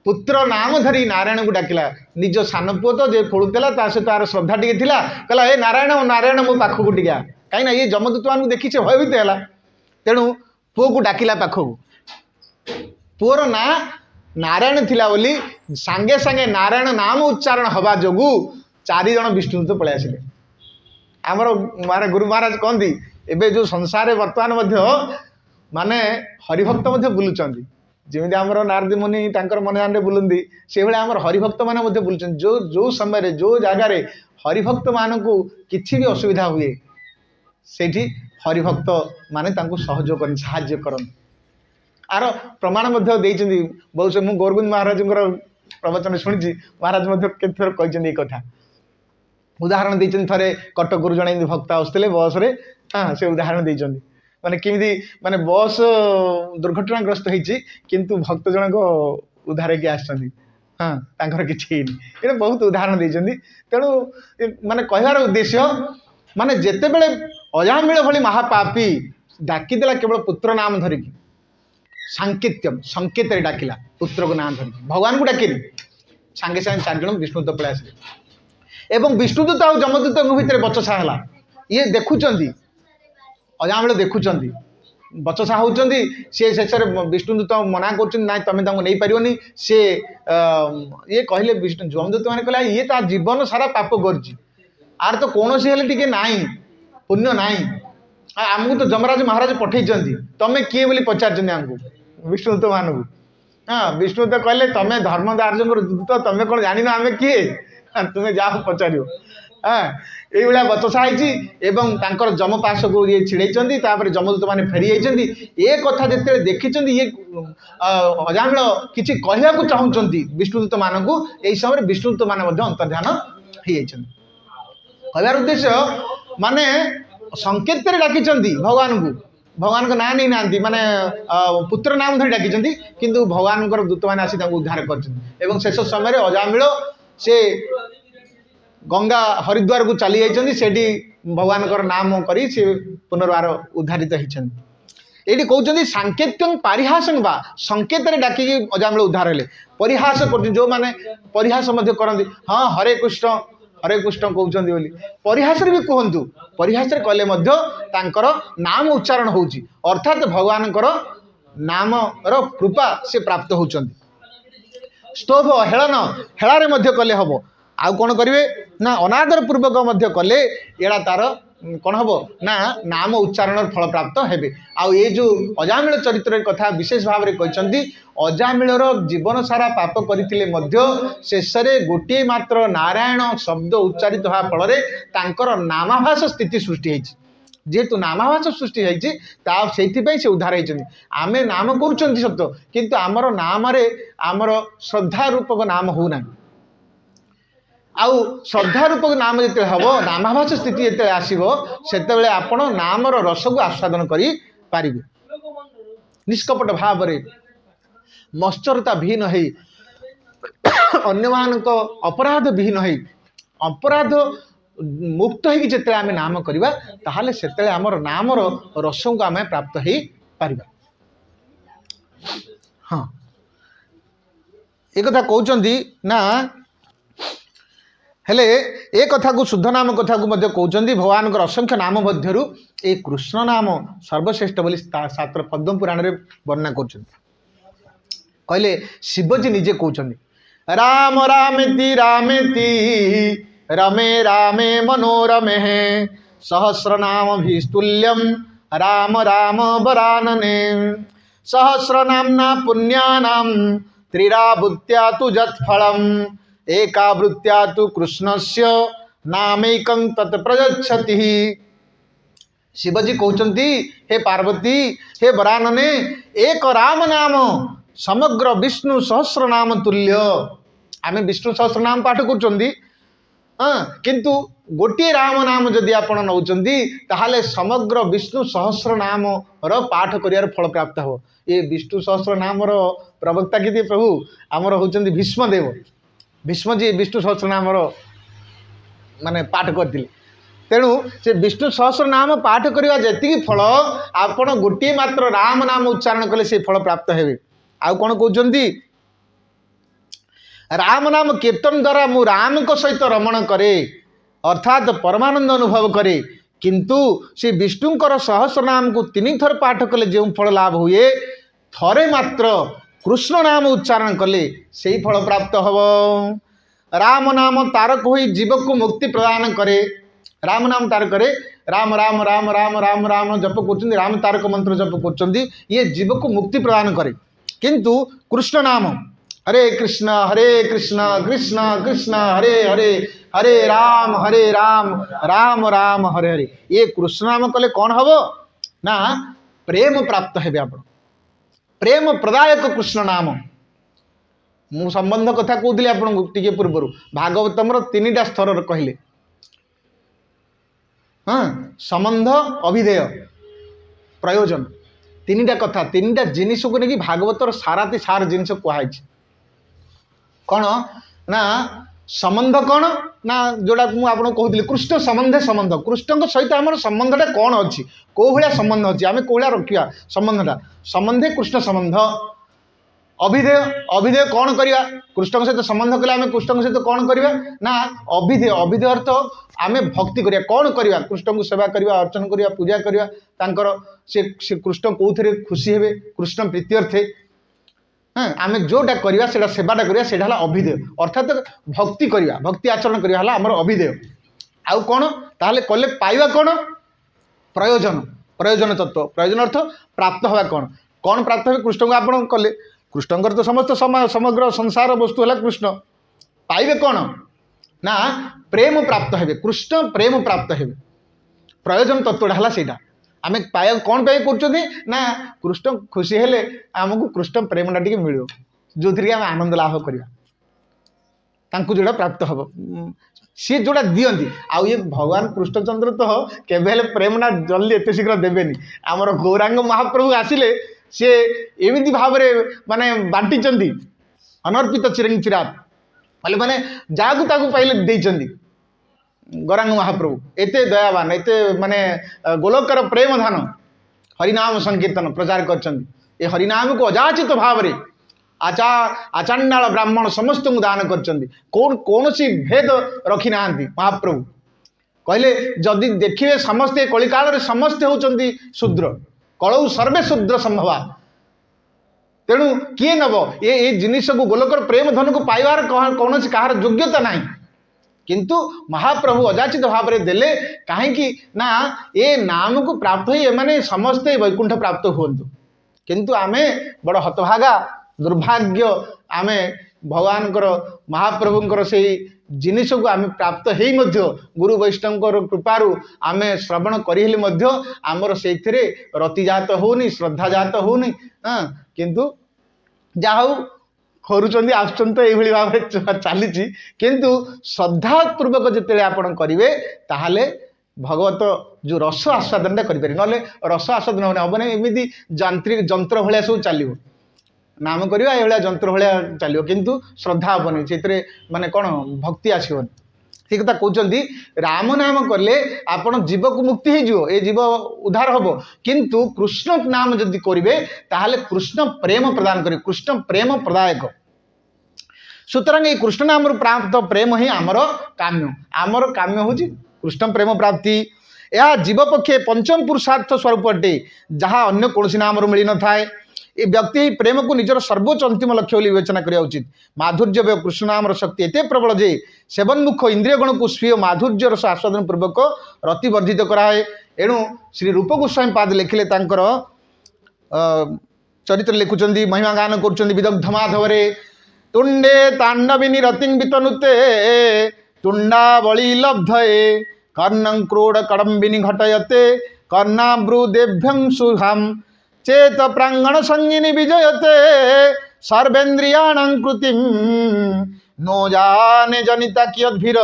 A: पुत्र नाम धरी नारायण को डाकिला निज सान पुओ तो जे पढ़ुला सहित तार श्रद्धा टी कहला ए नारायण नारायण मो पाखक टिका कहीं ये जमदूत मान देखी से भयभीत है तेणु पुओ को डाकिला पाखक पुओर ना नारायण थिला बोली सांगे सांगे नारायण नाम उच्चारण हवा जोगु 4 जन विष्णुदूत पलि आसिले आमर मारे गुरु महाराज कहती एबे जो संसार वर्तमान मध्य माने हरिभक्त मध्य बुलुचंदी जेमिति आमर नारद मुनि तांकर मन जान बुलंदी से भाई आमर हरिभक्त माने मध्य बुलुचंदी जो जो समय जो जगार हरिभक्त मान को किछि भी असुविधा हुए सेठी हरिभक्त माने तांको सहयोग करन सहाय्य करन आर प्रमाण बहुत से मुझे गोरगोविंद महाराज प्रवचन शुणी महाराज केतर कही कथा उदाहरण देते थे कटक गुरु जड़े भक्त आसते बस रे हाँ से उदाहरण देते माने किमिति माने बस दुर्घटनाग्रस्त होती किंतु भक्त जनक उद्धार की आसछंती हाँ तांकर किछि ये बहुत उदाहरण देते तेणु माने कहवार उद्देश्य माने जेतेबेले अजामिल भली महापापी डाकिदेला केवल पुत्र नाम धरिकी सांकेत्यम संकेत डाकिला पुत्र को नाम धरिकी भगवान को डाकिनी सांगे सांगे 4 जन विष्णुदूत पलि आसिले एवं विष्णुदूत आ जमदूत भितर बचसा है ये देखुंट अजामिल देखुंट बचसा होती सी शेष विष्णुदूत मना कर तुम नहीं पारनी सी ये कहले विष्णु जमदूत मैंने कहला ये ता जीवन सारा पाप कर आर तो कौन सी ना पुण्य ना आमको तो जमराज महाराज पठे तमें किए बोली पचार आमको विष्णुदूत मान को हाँ विष्णुदूत कहले तमें धर्मदार्ज दूत तमें कौन जान आम किए तुम्हें जाओ पचार এইভাবে ବଚସା ହେଇଛି ଏବଂ ତାଙ୍କର ଯମପାଶକୁ ଇଏ ଛିଡ଼େଇଛନ୍ତି ତାପରେ ଯମଦୂତ ମାନେ ଫେରି ଯାଇଛନ୍ତି। ଏ କଥା ଯେତେବେଳେ ଦେଖିଛନ୍ତି ଇଏ ଅଜାମିଳ କିଛି କହିବାକୁ ଚାହୁଁଛନ୍ତି ବିଷ୍ଣୁଦୂତ ମାନଙ୍କୁ। ଏଇ ସମୟରେ ବିଷ୍ଣୁଦୂତ ମାନେ ମଧ୍ୟ ଅନ୍ତର୍ଧ୍ୟାନ ହେଇଯାଇଛନ୍ତି। କହିବାର ଉଦ୍ଦେଶ୍ୟ ମାନେ ସଂକେତରେ ଡାକିଛନ୍ତି ଭଗବାନଙ୍କୁ, ଭଗବାନଙ୍କ ନାଁ ନେଇନାହାନ୍ତି, ମାନେ ପୁତ୍ର ନାମ ଧରି ଡାକିଛନ୍ତି, କିନ୍ତୁ ଭଗବାନଙ୍କର ଦୂତମାନେ ଆସି ତାଙ୍କୁ ଉଦ୍ଧାର କରିଛନ୍ତି। ଏବଂ ଶେଷ ସମୟରେ ଅଜାମିଳ ସେ ଗଙ୍ଗା ହରିଦ୍ୱାରକୁ ଚାଲି ଯାଇଛନ୍ତି, ସେଠି ଭଗବାନଙ୍କର ନାମ କରି ସେ ପୁନର୍ବାର ଉଦ୍ଧାରିତ ହେଇଛନ୍ତି। ଏଇଠି କହୁଛନ୍ତି ସାଙ୍କେତ୍ୟଂ ପାରିହାସଂ ବା, ସଂକେତରେ ଡାକିକି ଅଜାମିଳ ଉଦ୍ଧାର ହେଲେ। ପରିହାସ କରୁଛନ୍ତି ଯେଉଁମାନେ ପରିହାସ ମଧ୍ୟ କରନ୍ତି, ହଁ ହରେ କୃଷ୍ଣ କହୁଛନ୍ତି ବୋଲି ପରିହାସରେ ବି କୁହନ୍ତୁ, ପରିହାସରେ କଲେ ମଧ୍ୟ ତାଙ୍କର ନାମ ଉଚ୍ଚାରଣ ହେଉଛି, ଅର୍ଥାତ୍ ଭଗବାନଙ୍କର ନାମର କୃପା ସେ ପ୍ରାପ୍ତ ହେଉଛନ୍ତି। ସ୍ତୋଭ ହେଳାରେ ମଧ୍ୟ କଲେ ହବ। ଆଉ କ'ଣ କରିବେ ନା ଅନାଦର ପୂର୍ବକ ମଧ୍ୟ କଲେ ଏଇଟା ତାର କ'ଣ ହବ ନା ନାମ ଉଚ୍ଚାରଣର ଫଳ ପ୍ରାପ୍ତ ହେବେ। ଆଉ ଏ ଯେଉଁ ଅଜାମିଳ ଚରିତ୍ରରେ କଥା ବିଶେଷ ଭାବରେ କହିଛନ୍ତି, ଅଜାମିଳର ଜୀବନ ସାରା ପାପ କରିଥିଲେ ମଧ୍ୟ ଶେଷରେ ଗୋଟିଏ ମାତ୍ର ନାରାୟଣ ଶବ୍ଦ ଉଚ୍ଚାରିତ ହେବା ଫଳରେ ତାଙ୍କର ନାମାଭାସ ସ୍ଥିତି ସୃଷ୍ଟି ହେଇଛି। ଯେହେତୁ ନାମାଭାସ ସୃଷ୍ଟି ହେଇଛି ତା ସେଇଥିପାଇଁ ସେ ଉଦ୍ଧାର ହେଇଛନ୍ତି। ଆମେ ନାମ କରୁଛନ୍ତି ସତ, କିନ୍ତୁ ଆମର ନାମରେ ଆମର ଶ୍ରଦ୍ଧା ରୂପକ ନାମ ହେଉନାହିଁ। ଆଉ ଶ୍ରଦ୍ଧା ରୂପକ ନାମ ଯେତେବେଳେ ହେବ, ନାମାଭାସ ସ୍ଥିତି ଯେତେବେଳେ ଆସିବ, ସେତେବେଳେ ଆପଣ ନାମର ରସକୁ ଆସ୍ୱାଦନ କରିପାରିବେ। ନିଷ୍କପଟ ଭାବରେ ମତ୍ସରତା ବିହୀନ ହେଇ, ଅନ୍ୟମାନଙ୍କ ଅପରାଧ ବିହୀନ ହେଇ, ଅପରାଧ ମୁକ୍ତ ହେଇକି ଯେତେବେଳେ ଆମେ ନାମ କରିବା, ତାହେଲେ ସେତେବେଳେ ଆମର ନାମର ରସକୁ ଆମେ ପ୍ରାପ୍ତ ହେଇପାରିବା। ହଁ, ଏ କଥା କହୁଛନ୍ତି ନା, ହେଲେ ଏ କଥାକୁ ଶୁଦ୍ଧ ନାମ କଥାକୁ ମଧ୍ୟ କହୁଛନ୍ତି। ଭଗବାନଙ୍କର ଅସଂଖ୍ୟ ନାମ ମଧ୍ୟରୁ ଏ କୃଷ୍ଣ ନାମ ସର୍ବଶ୍ରେଷ୍ଠ ବୋଲି ଶାସ୍ତ୍ର ପଦ୍ମ ପୁରାଣରେ ବର୍ଣ୍ଣନା କରୁଛନ୍ତି। କହିଲେ ଶିବଜୀ ନିଜେ କହୁଛନ୍ତି, ରାମ ରାମେତି ରାମେତି ରମେ ରାମେ ମନୋରମେ ସହସ୍ର ନାମ ଭିସ୍ତୁଲ୍ୟମ୍ ରାମ ରାମ ବରାନନେ ସହସ୍ର ନାମ୍ନା ପୁଣ୍ୟାନାಂ ତ୍ରିରାବୃତ୍ୟା ତୁ ଯତ୍ଫଳମ୍ ଏକାବୃତ୍ୟା ତୁ କୃଷ୍ଣସ୍ୟ ନାମୈକଂ ତତ୍ ପ୍ରୟଚ୍ଛତି। ଶିବଜୀ କହୁଛନ୍ତି, ହେ ପାର୍ବତୀ, ହେ ବରାନନେ, ଏକ ରାମ ନାମ ସମଗ୍ର ବିଷ୍ଣୁ ସହସ୍ର ନାମ ତୁଲ୍ୟ। ଆମେ ବିଷ୍ଣୁ ସହସ୍ର ନାମ ପାଠ କରୁଛନ୍ତି, କିନ୍ତୁ ଗୋଟିଏ ରାମ ନାମ ଯଦି ଆପଣ ନେଉଛନ୍ତି ତାହେଲେ ସମଗ୍ର ବିଷ୍ଣୁ ସହସ୍ର ନାମର ପାଠ କରିବାର ଫଳ ପ୍ରାପ୍ତ ହେବ। ଏ ବିଷ୍ଣୁ ସହସ୍ର ନାମର ପ୍ରବକ୍ତା କିଏ? ପ୍ରଭୁ ଆମର ହେଉଛନ୍ତି ଭୀଷ୍ମଦେବ। ଭୀଷ୍ମଜୀ ବିଷ୍ଣୁ ସହସ୍ର ନାମର ମାନେ ପାଠ କରିଥିଲେ। ତେଣୁ ସେ ବିଷ୍ଣୁ ସହସ୍ର ନାମ ପାଠ କରିବା ଯେତିକି ଫଳ, ଆପଣ ଗୋଟିଏ ମାତ୍ର ରାମ ନାମ ଉଚ୍ଚାରଣ କଲେ ସେ ଫଳ ପ୍ରାପ୍ତ ହେବେ। ଆଉ କ'ଣ କହୁଛନ୍ତି, ରାମ ନାମ କୀର୍ତ୍ତନ ଦ୍ୱାରା ମୁଁ ରାମଙ୍କ ସହିତ ରମଣ କରେ, ଅର୍ଥାତ୍ ପରମାନନ୍ଦ ଅନୁଭବ କରେ। କିନ୍ତୁ ସେ ବିଷ୍ଣୁଙ୍କର ସହସ୍ର ନାମକୁ 3 ଥର ପାଠ କଲେ ଯେଉଁ ଫଳ ଲାଭ ହୁଏ, ଥରେ ମାତ୍ର କୃଷ୍ଣ ନାମ ଉଚ୍ଚାରଣ କଲେ ସେଇ ଫଳ ପ୍ରାପ୍ତ ହେବ। ରାମ ନାମ ତାରକ ହୋଇ ଜୀବକୁ ମୁକ୍ତି ପ୍ରଦାନ କରେ। ରାମ ନାମ ତାରକରେ ରାମ ରାମ ରାମ ରାମ ରାମ ରାମ ଜପ କରୁଛନ୍ତି, ରାମ ତାରକ ମନ୍ତ୍ର ଜପ କରୁଛନ୍ତି, ଇଏ ଜୀବକୁ ମୁକ୍ତି ପ୍ରଦାନ କରେ। କିନ୍ତୁ କୃଷ୍ଣ ନାମ ହରେ କୃଷ୍ଣ କୃଷ୍ଣ କୃଷ୍ଣ ହରେ ହରେ ହରେ ରାମ ରାମ ରାମ ହରେ ହରେ, ଇଏ କୃଷ୍ଣ ନାମ କଲେ କ'ଣ ହବ ନା ପ୍ରେମ ପ୍ରାପ୍ତ ହେବେ ଆପଣ। ପ୍ରେମ ପ୍ରଦାୟକ କୃଷ୍ଣ ନାମ। ମୁଁ ସମ୍ବନ୍ଧ କଥା କହୁଥିଲି ଆପଣଙ୍କୁ ଟିକେ ପୂର୍ବରୁ, ଭାଗବତମର 3ଟା ସ୍ତରରେ କହିଲେ, ସମ୍ବନ୍ଧ, ଅଭିଧେୟ, ପ୍ରୟୋଜନ, 3ଟା କଥା, 3ଟା ଜିନିଷକୁ ନେଇକି ଭାଗବତର ସାର ଜିନିଷ କୁହାଯାଇଛି। କ'ଣ ନା ସମ୍ବନ୍ଧ କ'ଣ ନା ଯେଉଁଟା ମୁଁ ଆପଣଙ୍କୁ କହୁଥିଲି, କୃଷ୍ଣ ସମ୍ବନ୍ଧ, କୃଷ୍ଣଙ୍କ ସହିତ ଆମର ସମ୍ବନ୍ଧଟା କ'ଣ ଅଛି, କେଉଁ ଭଳିଆ ସମ୍ବନ୍ଧ ଅଛି, ଆମେ କେଉଁ ଭଳିଆ ରଖିବା ସମ୍ବନ୍ଧଟା, ସମ୍ବନ୍ଧେ କୃଷ୍ଣ ସମ୍ବନ୍ଧ। ଅଭିଧେୟ କ'ଣ କରିବା, କୃଷ୍ଣଙ୍କ ସହିତ ସମ୍ବନ୍ଧ କଲେ ଆମେ କୃଷ୍ଣଙ୍କ ସହିତ କ'ଣ କରିବା ନା ଅଭିଧେୟ ଅର୍ଥ ଆମେ ଭକ୍ତି କରିବା। କ'ଣ କରିବା, କୃଷ୍ଣଙ୍କୁ ସେବା କରିବା, ଅର୍ଚ୍ଚନା କରିବା, ପୂଜା କରିବା, ତାଙ୍କର ସେ କୃଷ୍ଣ କେଉଁଥିରେ ଖୁସି ହେବେ, କୃଷ୍ଣ ପ୍ରୀତ୍ୟର୍ଥେ ଆମେ ଯେଉଁଟା କରିବା ସେଇଟା ସେବାଟା କରିବା, ସେଇଟା ହେଲା ଅଭିଧେୟ, ଅର୍ଥାତ୍ ଭକ୍ତି କରିବା, ଭକ୍ତି ଆଚରଣ କରିବା ହେଲା ଆମର ଅଭିଧେୟ। ଆଉ କ'ଣ ତାହେଲେ କଲେ ପାଇବା କ'ଣ, ପ୍ରୟୋଜନ ତତ୍ତ୍ୱ, ପ୍ରୟୋଜନ ଅର୍ଥ ପ୍ରାପ୍ତ ହେବା କ'ଣ ପ୍ରାପ୍ତ ହେବେ, କୃଷ୍ଣଙ୍କୁ ଆପଣ କଲେ, କୃଷ୍ଣଙ୍କର ତ ସମସ୍ତ ସମଗ୍ର ସଂସାର ବସ୍ତୁ ହେଲା କୃଷ୍ଣ, ପାଇବେ କ'ଣ ना प्रेम प्राप्त हेबे, कृष्ण प्रेम प्राप्त हेबे। प्रयोजन तत्वटा है ସେଇଟା आम पाया कौन पे कर ना कृष्ण खुशी हेले आमको कृष्ण प्रेमटा टी मिल जो थी आम आनंद लाभ करवा तांकु जोड़ा प्राप्त हम सी जोड़ा दियंती आउ ये भगवान कृष्णचंद्र तो केवे प्रेमटा जल्दी एत शीघ्र देवेनि आमर गौरांग महाप्रभु आसिले सी एमती भाव माने बांटी अनर्पित चिरंग चिरात माने जहाँ ताकू पाइले देइचंदी गौरांग महाप्रभु एते दयावान एते माने गोलोकर प्रेम धान हरिनाम संकीर्तन प्रचार कर हरिनाम को अजाचित भाव रे आचांडाल ब्राह्मण समस्त दान कर कौन सी भेद रखी ना महाप्रभु कहले जदि देखिए समस्ते कलिकाल रे समस्ते होचंदी शूद्र कलौ सर्वे शूद्र संभवा तेणु किए नब ये जिनिस को गोलोकर प्रेम धन को पाइबार कौन कहार योग्यता नहीं किंतु महाप्रभु अजाचित भाव में देले कहीं ना ये नाम को प्राप्त ही एमाने समस्ते वैकुंठ प्राप्त हुंतु किंतु आमे बड़ हतभागा दुर्भाग्य आमे भगवान महाप्रभुंकर से जिनिस को आम प्राप्त हेई मध्य गुरु वैष्णव कृपारू आमे श्रवण करें आमर से रतिजात होनी श्रद्धा जात होनी किंतु जाऊ करुँच आसुँच तो ये भाव चली किंतु श्रद्धापूर्वक जिते आपड़ करेंगे ताहले भगवत जो रस आस्वादनटा करें ना रस आस्वादन होने हम नहीं एमती यांत्रिक जंत्र भाया सब चलो नाम करवा ये जंत्र भाया चलो किंतु श्रद्धा हेनी से माने कौन भक्ति आसबनी से कथा कहते राम नाम कले आपण जीव को मुक्ति हो ये जीव उद्धार हम किंतु कृष्ण नाम जदि करेंगे ताहले कृष्ण प्रेम प्रदान करें कृष्ण प्रेम प्रदायक सुतरां ये कृष्ण नाम प्राप्त प्रेम ही आमर काम्य हूँ कृष्ण प्रेम प्राप्ति यह जीव पक्षे पंचम पुरुषार्थ स्वरूप अटे जहाँ अन्य कौन नाम मिल न थाए ये व्यक्ति प्रेम को निजर सर्वोच्च अंतिम लक्ष्य विवेचना करा उचित माधुर्य कृष्ण नाम शक्ति एत प्रबल जे सेवनमुख इंद्रिय गण को स्वीय माधुर्य रस आस्वादन पूर्वक रतिवर्धित कराए एणु श्री रूप गोस्वामी पाद लिखिले तांकर चरित्र लिखुंट महिमा गान कर विदग्ध माधवरे तुंडे तांडविनी रतिं वितनुते तुंडावली लब्धये कर्णं क्रोड कडम्बिनी घटयते कर्णाब्रुदेभ्यं सुधाम चेत प्रांगण संगिनी विजयते सर्वेन्द्रियाणां कृतिं नो जाने जनिता कियद्भिर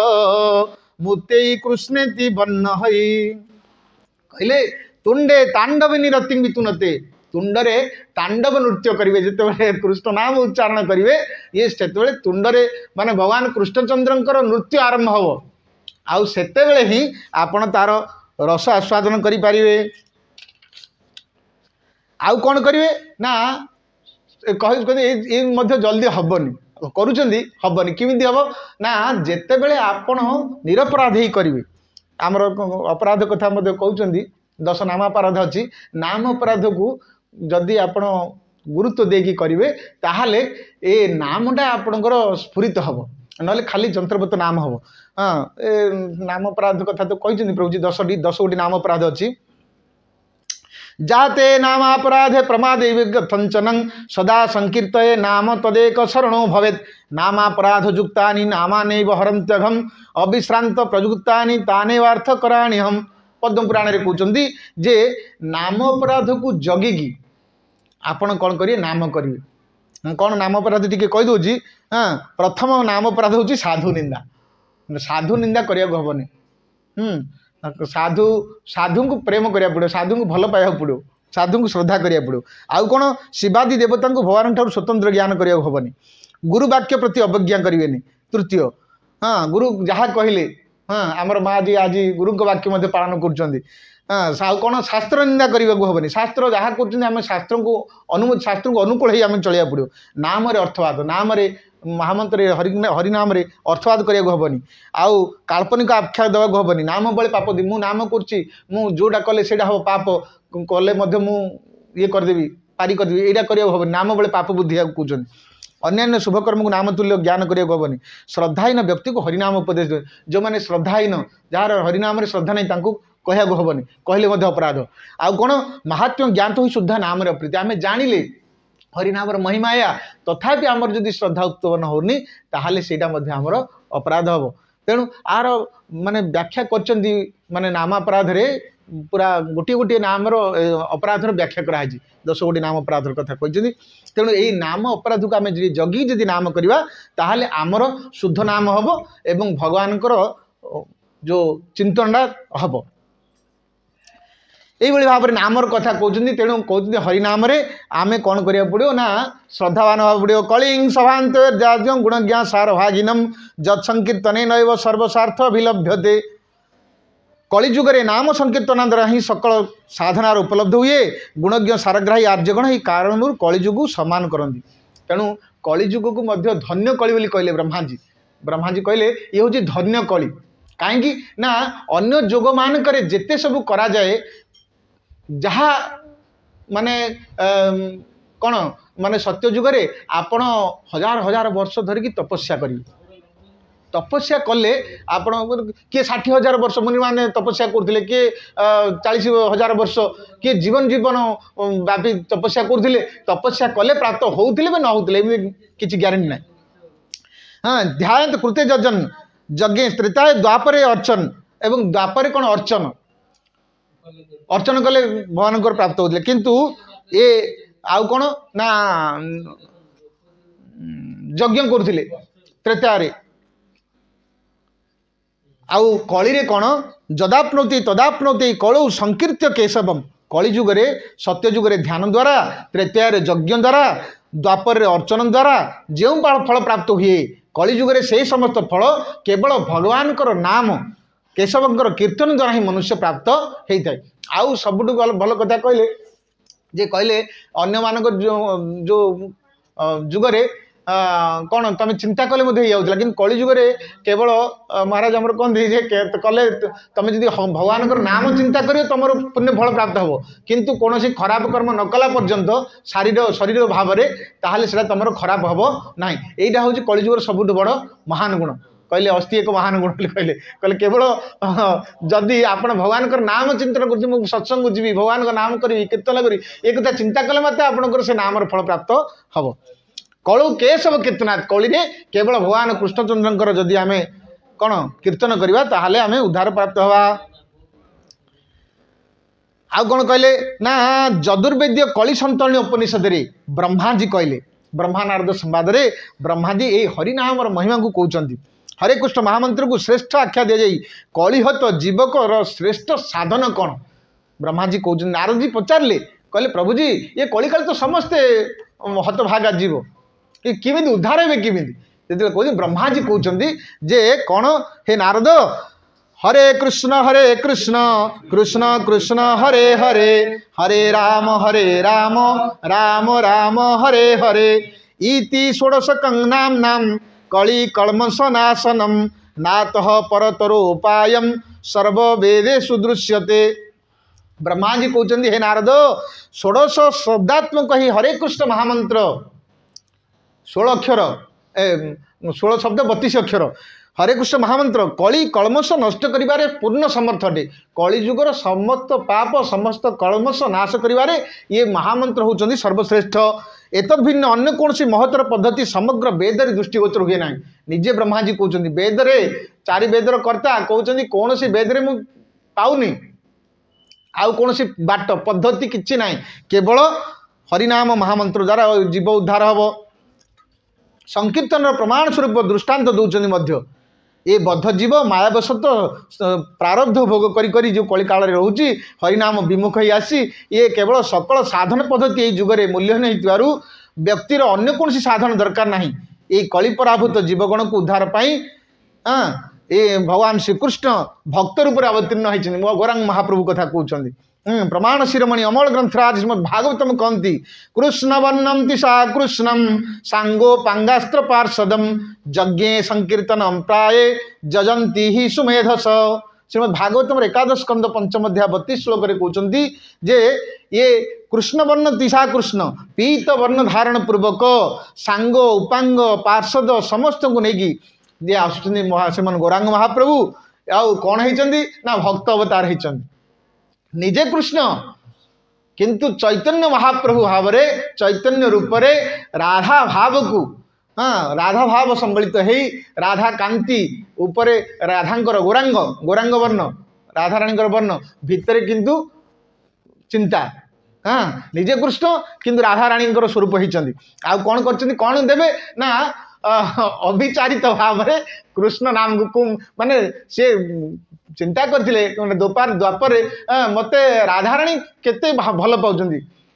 A: मुते कृष्णेति बन्न हई कहले तुंडे तांडविनी रतिं वितुनते तुंडरे तांडव नृत्य करेंगे जिते कृष्ण नाम उच्चारण करेंगे ये से तुंडरे माने भगवान कृष्णचंद्र नृत्य आरंभ हम आउ से ही आपण तार रस आस्वादन करें आउ कौन करेंगे ना कह जल्दी हेनी करुँच किमिति हम ना जिते बड़े आपण निरपराध ही करेंगे आमर अपराध कथा कहते 10 नामापराध अच्छी नाम अपराध को जदि आपण गुरुत्व देकी करेंगे ताहले ए नामटा आपणकर स्फुरित हम ना खाली जंत्रपत नाम हम हाँ ए नाम अपराध कथा तो कहते प्रभुजी 10 गोटी नाम अपराध अच्छी जाते नामापराधे प्रमादे विगथंचनं सदा संकीर्तये नाम तदेक शरणो भवेत् नामापराध युक्तानि नामानैव हरन्त्यघम् अविश्रांत प्रयुक्तानि तानेवार्थ कराणि हम पद्म पुराण रे कहउचंदी जे नाम अपराध को जगिकी आपण कौन करिए नाम करिए कौन नाम अपराध टी कही दूसरी हाँ प्रथम नाम अपराध हूँ साधु निंदा करने हेनी साधु साधु को प्रेम करा पड़ो साधु को भल पाइबा पड़ो साधु को श्रद्धा करा पड़ो आउ कौन शिवादि देवता को भगवान ठार स्वतंत्र ज्ञान करा हेनी गुरु वाक्य प्रति अवज्ञा करेंगे तृतीय हाँ गुरु जहाँ कहले हाँ आमर माँ जी आज गुरु वाक्य पालन कर कौन शास्त्र निंदा करने हेनी शास्त्र जहाँ कर शास्त्र को अनुमति शास्त्र को अनुकूल ही आम चलिया पड़ो नाम अर्थवाद नाम महामंत्र हरिनाम अर्थवाद करने हेनी आउ काल्पनिक आख्या देवा हेनी नाम बड़े पाप दी मु नाम करोटा कले से हम पाप कले ये करदेवी पारी करदेवी यहाँ करने हेनी नाम बड़े पाप बुद्धि कहते अन्य शुभकर्म को नाम तुल्य ज्ञान करने हेनी श्रद्धाहीन व्यक्ति को हरिनाम उपदेश दे जो मैंने श्रद्धाहीन जार हरिनाम श्रद्धा नहीं कहया हेनी कहले अपराध आउ कौन महात्म्य ज्ञान तो ही शुद्धा नाम प्रीति आम जानिले हरिनाम महिमाया तथापि आमर जदि श्रद्धा उत्पन्न होनी ताहले सेटा आमर अपराध हम तेणु आर माने व्याख्या करचंदी माने नामापराध रे पूरा गोटे गोटे नाम अपराधर व्याख्या कराई 10 गोटी नाम अपराधर कथा कहते। तेणु यही नाम अपराध को आम जगी जदि नाम करवा ताहले आमर शुद्ध नाम हम एवं भगवान जो चिंतनटा हम यही भाव में नामर कथा कहते। तेणु कहते हरिनाम आम कौन करा पड़ो ना श्रद्धावान हवा पड़ो। कलिंग सभांत जाज्ञ गुणज्ञा सार भागिनम जत्संकीर्तन नैव सर्वसार्थ अभिलभ्यते। कलिजुगे नाम संकीर्तन द्वारा ही सकल साधनार उपलब्ध हुए। गुणज्ञ सारग्राही आर्यगण ही कारण कलिजुग सम्मान करती। तेणु कलिजुग को मध्य धन्य कली बोली कहले ब्रह्माजी। ब्रह्माजी कहले ये हूँ धन्य कली कहीं ना अन्य जोग मानक जेते सब करा जाए जहा माने कौन माने सत्य जुगरे आपण हजार हजार वर्ष धरिकी तपस्या करी तपस्या कले आपण किए 60,000 वर्ष मुनि माने तपस्या करथिले किए 40,000 वर्ष किए जीवन जीवन व्यापी तपस्या करथिले तपस्या कले प्राप्त होउथिले बे न होउथिले किछि ग्यारंटी नै। हाँ ध्यान कृते जजन यज्ञ त्रेताय द्वापरे अर्चन एवं द्वापरे कौन अर्चन अर्चन कले भगवान प्राप्त होते किंतु ये आउ कौन ना यज्ञ करथिले त्रेतारे आउ कली रे कौन जदाप्नोति तदाप्नोति कलौ संकीर्त्य केशवम। कली जुगरे सत्य जुगरे ध्यान द्वारा त्रेतारे यज्ञ द्वारा द्वापर अर्चन द्वारा जो फल प्राप्त हुए कली जुगरे से समस्त फल केवल भगवान नाम केशवंकर कीर्तन द्वारा ही मनुष्य प्राप्त होता है। आउ सबुठ भल कथा कहले जे कहले अन्य मानक जो जुगरे कौन तुम चिंता कले जाऊला कि कली जुगरे केवल महाराज आमर कहते कले तुम जब भगवान नाम चिंता कर तुम पुण्य फल प्राप्त हम किंतु कौन खराब कर्म न कला पर्यंत शरीर भाव में ताहले सेटा तुम खराब हम ना। यहाँ हूँ कलिजुगर सबुठ बड़ महान गुण कहले अस्थि एक महान गुण कहले कहले केवल जदि आप भगवान नाम चिंतन कर सत्संग जी भगवान नाम करी कीर्तन करी एक कथा चिंता कले मत आपंकर से नाम फल प्राप्त हम। कलौ केशव कीर्तनाथ कली रे केवल भगवान कृष्णचंद्र जदि आम कौन कीर्तन करवा ताहले आम उद्धार प्राप्त हवा। आउ कौन कहले ना जदुर्वेद्य कली संतरणी उपनिषद रे ब्रह्माजी कहले ब्रह्मा नारद संवाद रे ब्रह्माजी ये हरिनाम महिमा को कहते। हरे कृष्ण महामंत्र को श्रेष्ठ आख्या दी जाए कलिहत जीवक श्रेष्ठ साधन कौन ब्रह्माजी कहते। नारद जी पचारे कहले प्रभुजी ये कलिकाल तो समस्ते हतभागा जीव ये किमिति उद्धार हे किमिति कहते ब्रह्माजी कहते जे कौन हे नारद हरे कृष्ण कृष्ण कृष्ण हरे हरे हरे राम राम राम हरे हरे इति षोडशकं नाम कली कल्मषनाशनम नातः परतरोपायम सर्ववेदेषु दृश्यते। ब्रह्माजी कहते हे नारद षोडश शब्दात्मक ही हरे कृष्ण महामंत्र 16 अक्षर 16 शब्द 32 अक्षर हरे कृष्ण महामंत्र कली कलमश नष्ट करिबारे पूर्ण समर्थ अटे। कलिजुगर समस्त पाप समस्त कलमश नाश करिबारे ये महामंत्र होउचंदी सर्वश्रेष्ठ। एतद भिन्न अन्य कौन सी महत्तर पद्धति समग्र वेद दृष्टिगोचर हुए ना। निजे ब्रह्माजी कहते वेद रे 4 वेदर कर्ता कहते कौन सी वेद रे मु पाउनी आउ कौन सी बाट पद्धति किछि ना केवल हरिनाम महामंत्र द्वारा जीव उद्धार हम। संकीर्तन प्रमाण स्वरूप दृष्टांत दौरान मध्य ये बद्ध जीव मायावशत प्रारब्ध भोग करी जो कली काल रोचे हरिनाम विमुख ही आसी ये केवल सकल साधन पद्धति ये जुगरे मूल्य नहीं व्यक्तिर अन्य कौन साधन दरकार ना ये कली पराभूत जीवगण को उद्धार पाई ये भगवान श्रीकृष्ण भक्त रूप अवतीर्ण होती गौरांग महाप्रभु कथा कहते। प्रमाण शिरोमणि अमल ग्रंथराज श्रीमद भागवतम कहती कृष्ण वर्णम तिषा कृष्णम सांगो पांगास्त्र पार्षदम यज्ञे संकीर्तनम प्राये जजंती ही सुमेधस। श्रीमद भागवतम एकादश स्कंद 5th अध्याय 32 श्लोक कहते जे ये कृष्ण वर्ण तिषा कृष्ण पीत वर्ण धारण पूर्वक सांगो उपांग पार्षद समस्त को लेकिन आसुच्च श्रीमान गौरांग महाप्रभु आउ कौन होती ना भक्त अवतार होती निजे कृष्ण किंतु चैतन्य महाप्रभु भाव चैतन्य रूप रे राधा भाव को हाँ राधा भाव संबलित है राधा कांति उपरे राधांकर गौरांग गौरांग वर्ण राधा रानी वर्ण भितर किंतु चिंता हाँ निजे कृष्ण किंतु राधा रानी स्वरूप होती आउ कौन कर देवे ना अभिचारित भाव में कृष्ण नाम को माने से चिंता करते द्वापर मते राधाराणी केते भल पाँच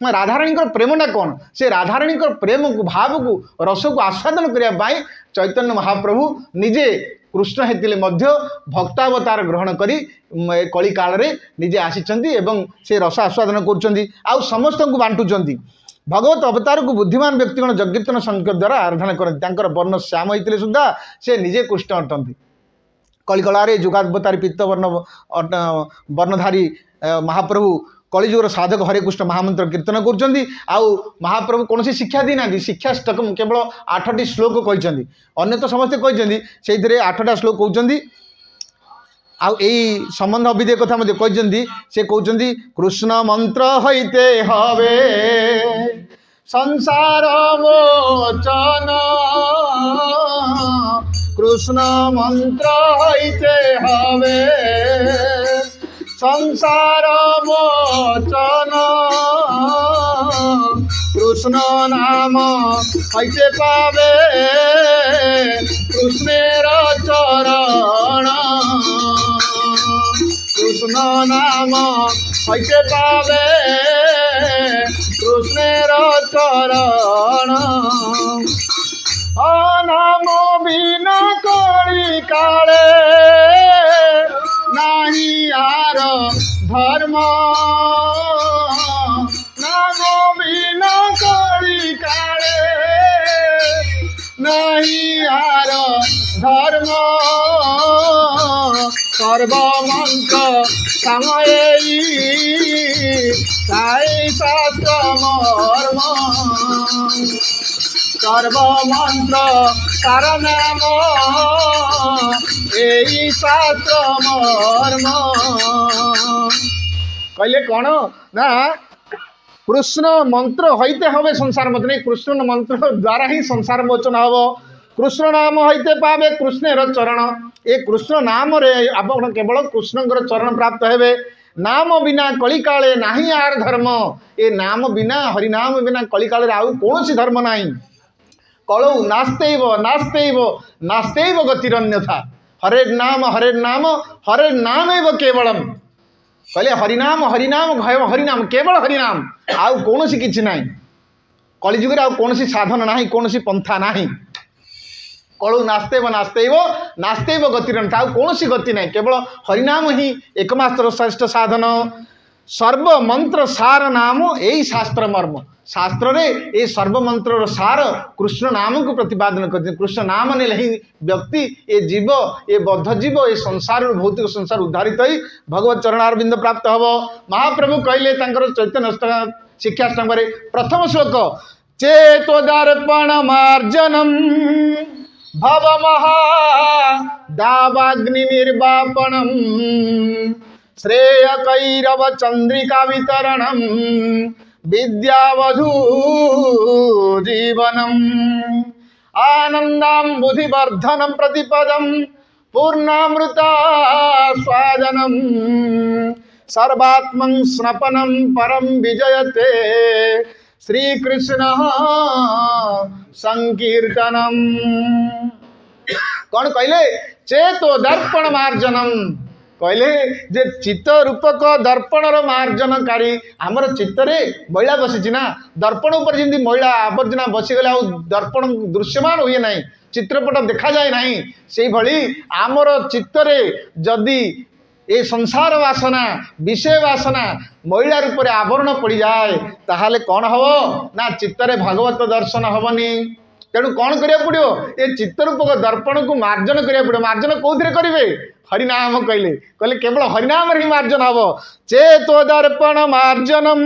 A: राधाराणी प्रेमटा कौन से राधाराणी प्रेम को भाव को रस को आस्वादन करने चैतन्य महाप्रभु निजे कृष्ण हेतिले मध्य भक्तावतार ग्रहण करी कली काल रे निजे आसीचंती एवं से रस आस्वादन करुचंती आउ समस्त को बांटुचंती भगवत अवतार को बुद्धिमान व्यक्तिगण जगीर्तन संकेत द्वारा आराधना करते वर्ण श्याम होते सुधा से निजे कृष्ण अटंती कलिकलारे जुगावतारी पीत वर्णधारी महाप्रभु कलिजुगर साधक हरे कृष्ण महामंत्र कीर्तन करुँच आउ महाप्रभु कौन शिक्षा दी ना शिक्षा स्टकम केवल 8टी श्लोक कहते अन्य तो समस्ते कहते से 8टा श्लोक कहते आउ यही संबंध अभिधेय कथा कहते से कहते कृष्ण मंत्र हईते हवे संसार मोचन कृष्ण मंत्र हईते हवे संसार मोचन कृष्ण नाम हईते पावे कृष्णेर चरण कृष्ण नाम हईते पावे कृष्णेर चरण नाम बिना कली काले नाही यार धर्म नाम बिना कली काले नहीं यार धर्म सर्वमंत्र समय साई शास्त्र मर्म सर्वमंत्र तार नाम यही शास्त्र मर्म कहले कौन ना कृष्ण मंत्र हईते हवे संसार मोचन कृष्ण मंत्र द्वारा ही संसार मोचन हम कृष्ण नाम हईते पावे कृष्णर चरण ए कृष्ण नाम रे आप केवल कृष्णकर चरण प्राप्त हेबे नाम बिना कली काले नाही आर धर्म ए नाम बिना हरिनाम बिना कली काले आउ कौन धर्म नाही कलौ नास्तेव नास्तेव नास्तेव गतिरन्यथा हरे नाम एव केवलम कहले हरिनाम हरिनाम हरिनाम केवल हरिनाम आउ कौन किछि नाही कलिजुग आउ कौन साधन नाही कौन पंथा नाही कलौ नास्तेव नास्तेव नास्तेव गतिरन्यथा आउ कौन गति नाही केवल हरिनाम ही एकमात्र श्रेष्ठ साधन सर्व मंत्र सार नाम यही शास्त्र मर्म शास्त्र रे ये सर्वमंत्र सार कृष्ण नाम को प्रतिपादन करते कृष्ण नाम ने ही व्यक्ति ये जीव ये बद्ध जीव ये संसार भौतिक संसार उद्धारित ही भगवत चरणारविंद प्राप्त हम महाप्रभु कहले चैतन्य शिक्षाष्टांग प्रथम श्लोक चेतोदर्पण मार्जनम भव महा दावाग्नि निर्वापणम श्रेय कैरव चंद्रिका वितरणम विद्यावधू जीवनम आनंदम बुद्धिवर्धनम प्रतिपदम पूर्णामृता स्वादनम सर्वात्मं स्नपनम परम विजयते श्रीकृष्ण संकीर्तनम कौन कहले चेतो दर्पण मार्जनम कहले जे चित्त रूपक दर्पणर मार्जनकारी आमर चित्तरे मैला बसी ना दर्पण उपर जमी मैला आवर्जना बसीगले आ दर्पण दृश्यमान हुए ना चित्रपट देखा जाए ना से भली आमर चित्तरे जदि ये संसार वासना विषय वासना मैला रूप से आवरण पड़ जाए ताहले कौन हम ना चित्तरे भगवत दर्शन हेनी तेणु कौन करिया पड़ो ये चित्तरूपक दर्पण को मार्जन करिया पड़ो मार्जन कौन करेंगे हरिनाम कहले कहले केवल हरिनाम ही मार्जन हम चेतो दर्पण मार्जनम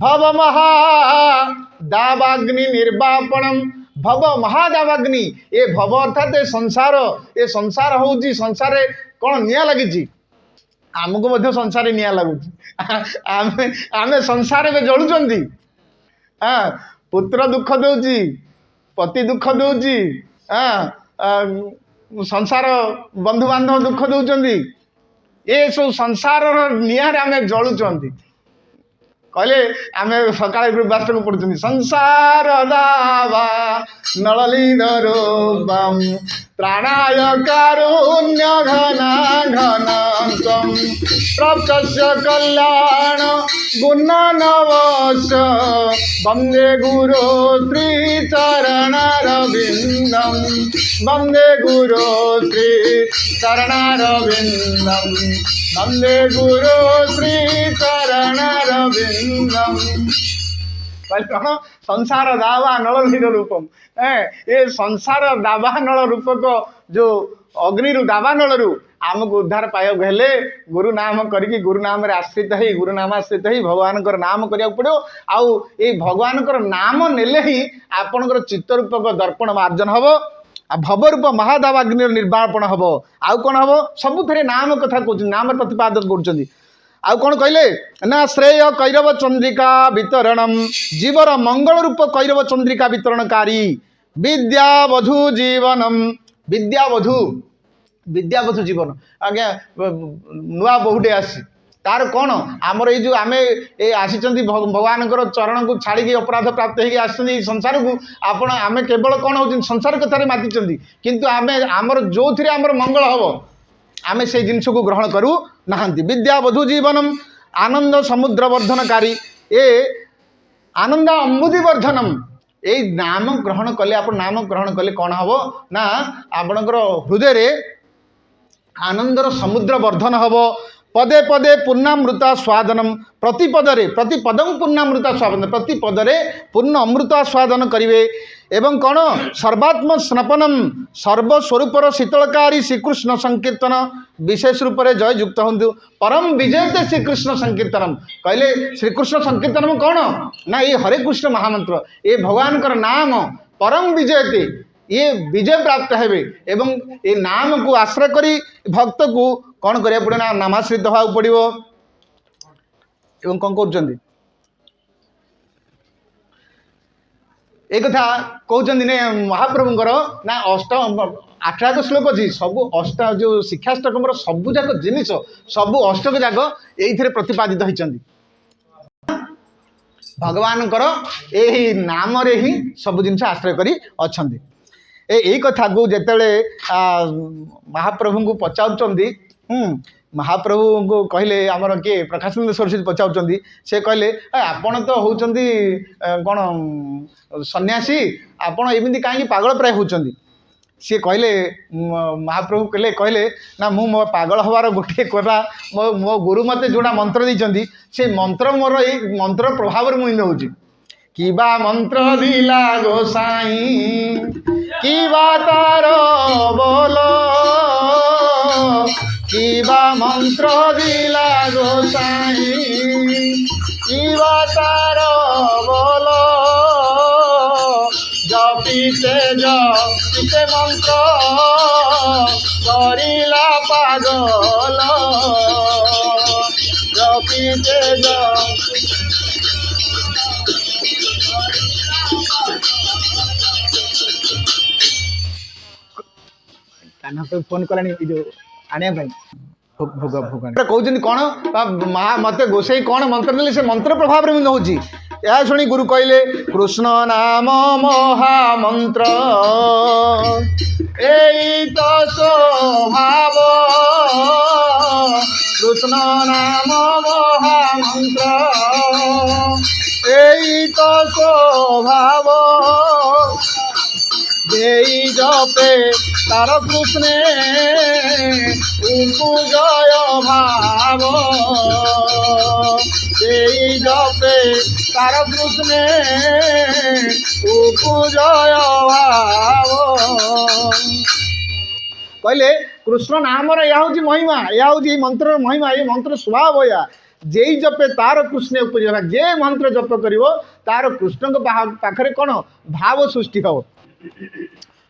A: भव महा दावाग्नि निर्वापणम भव महादावाग्नि ये भव अर्थात ये संसार हूँ संसार कौन निया लगी आमको संसार निया लगुच आमे संसार में जलुंट हाँ पुत्र दुख दौची पति दुख दूची संसार बंधु बांधव दुख दौरान ये सब संसार निआरे आम जलुंट कहले आम सकाल गुरुवाष्ट को पढ़ुं संसार दावा नलिन रूपम प्राणाय कारुण्य घना घनकम प्रपस्य कल्याण गुण नवश वंदे गुरु श्री चरणारविंदम वंदे गुरु श्री चरणारविंदम वंदे गुरु श्री चरणारविंदम कौन संसार दावा नलिन रूपम ये संसार दावा नल रूपक जो अग्नि दावा नलू आमको उद्धार पाइक हेले गुरु नाम करी गुरु नाम आश्रित ही गुरु नाम आश्रित ही भगवान नाम करा पड़ो आउ ये भगवान नाम नेले ही आपणकर चित्तरूपक दर्पण मार्जन हम आ भवरूप महादावाग्नि निर्वापण हम आउ कौन हम सबुथ नाम कथा कहते नाम प्रतिपादन कर आउ कौन कहले ना श्रेय कैरव चंद्रिका वितरणम जीवर मंगल रूप कैरव चंद्रिका वितरणकारी विद्यावधु जीवनम विद्यावधु जीवन आज्ञा नुआ बहुटे आसी तार कौन आमर ये जो आम ये आसी भगवान चरण को छाड़ी अपराध प्राप्त हो संसार को आपण आम केवल कौन हो संसार कथार माति किंतु आम आमर जो थी आमर मंगल हम आम से जिनस को ग्रहण करूँ ना विद्यावधु जीवनम आनंद समुद्र वर्धनकारी ये आनंद अम्बुदि वर्धनम ये नाम ग्रहण कले आप नाम ग्रहण कले कौन हम ना आपणकर हृदय आनंदर समुद्र वर्धन हम पदे पदे पूर्णामृता स्वादनम प्रतिपदरे प्रतिपदम पूर्णामृता स्वादन प्रतिपदरे पूर्ण अमृता स्वादन करिवे एवं कौन सर्वात्म स्नपनम सर्वस्वरूपर शीतलकारी श्रीकृष्ण संकीर्तन विशेष रूप से जय युक्त हूँ परम विजयते श्रीकृष्ण संकीर्तनम कहले श्रीकृष्ण संकीर्तनम कौन ना ये हरे कृष्ण महामंत्र ये भगवान का नाम परम विजयते ये विजय प्राप्त हेबे एवं ये नाम को आश्रय करी भक्त को कौन करिया पड़े ना नामाश्रित हवा पड़ो एवं कौन कर एक कथा कहते ने महाप्रभुंर ना अष्ट 8 श्लोक अच्छी सब अष्ट जो शिक्षाष्टकम सबू जाक जिनिस सबू अष्टक जाक ये प्रतिपादित होती भगवान यही नाम रे ही सब जिन आश्रय करी अच्छा यही कथा को जिते महाप्रभु को पचार महाप्रभु को कहले आमर किए प्रकाशानंद सरस्वती पचार से कहले आपण तो होती कौन सन्यासी आपण एमती कहीं पागल प्राय होती सी कहले महाप्रभु कहले ना मु मो पागल हबार गोटे कथा मो गुरु मते जोड़ा मंत्र देइचंदी से मंत्र मोर ये मंत्र प्रभाव मुझे हूँ किबा मंत्र दिला गोसाई किबा तार बोलो किबा मंत्र दिला गोसाई किबा तार बोलो जपिते जपिते मंत्र करिला पागल जपिते कान्हा फोन कलानी जो आने भोग भोग कहते कौन मत गोसाई कौन मंत्र देले से मंत्र प्रभाव में हूँ यह शुणी गुरु कहले कृष्ण नाम महामंत्र एई तो स्वभाव कृष्ण नाम महामंत्र एई तो स्वभाव देई जपे तार कृष्णे जय भाव देई जपे तार कृष्णे जय भाव कहले कृष्ण नाम या हूँ महिमा या हूँ मंत्र महिमा ये मंत्र स्वभाव या जे जपे तार कृष्ण उपजय जे मंत्र जप कर तार कृष्ण पाखरे कौन भाव सृष्टि हो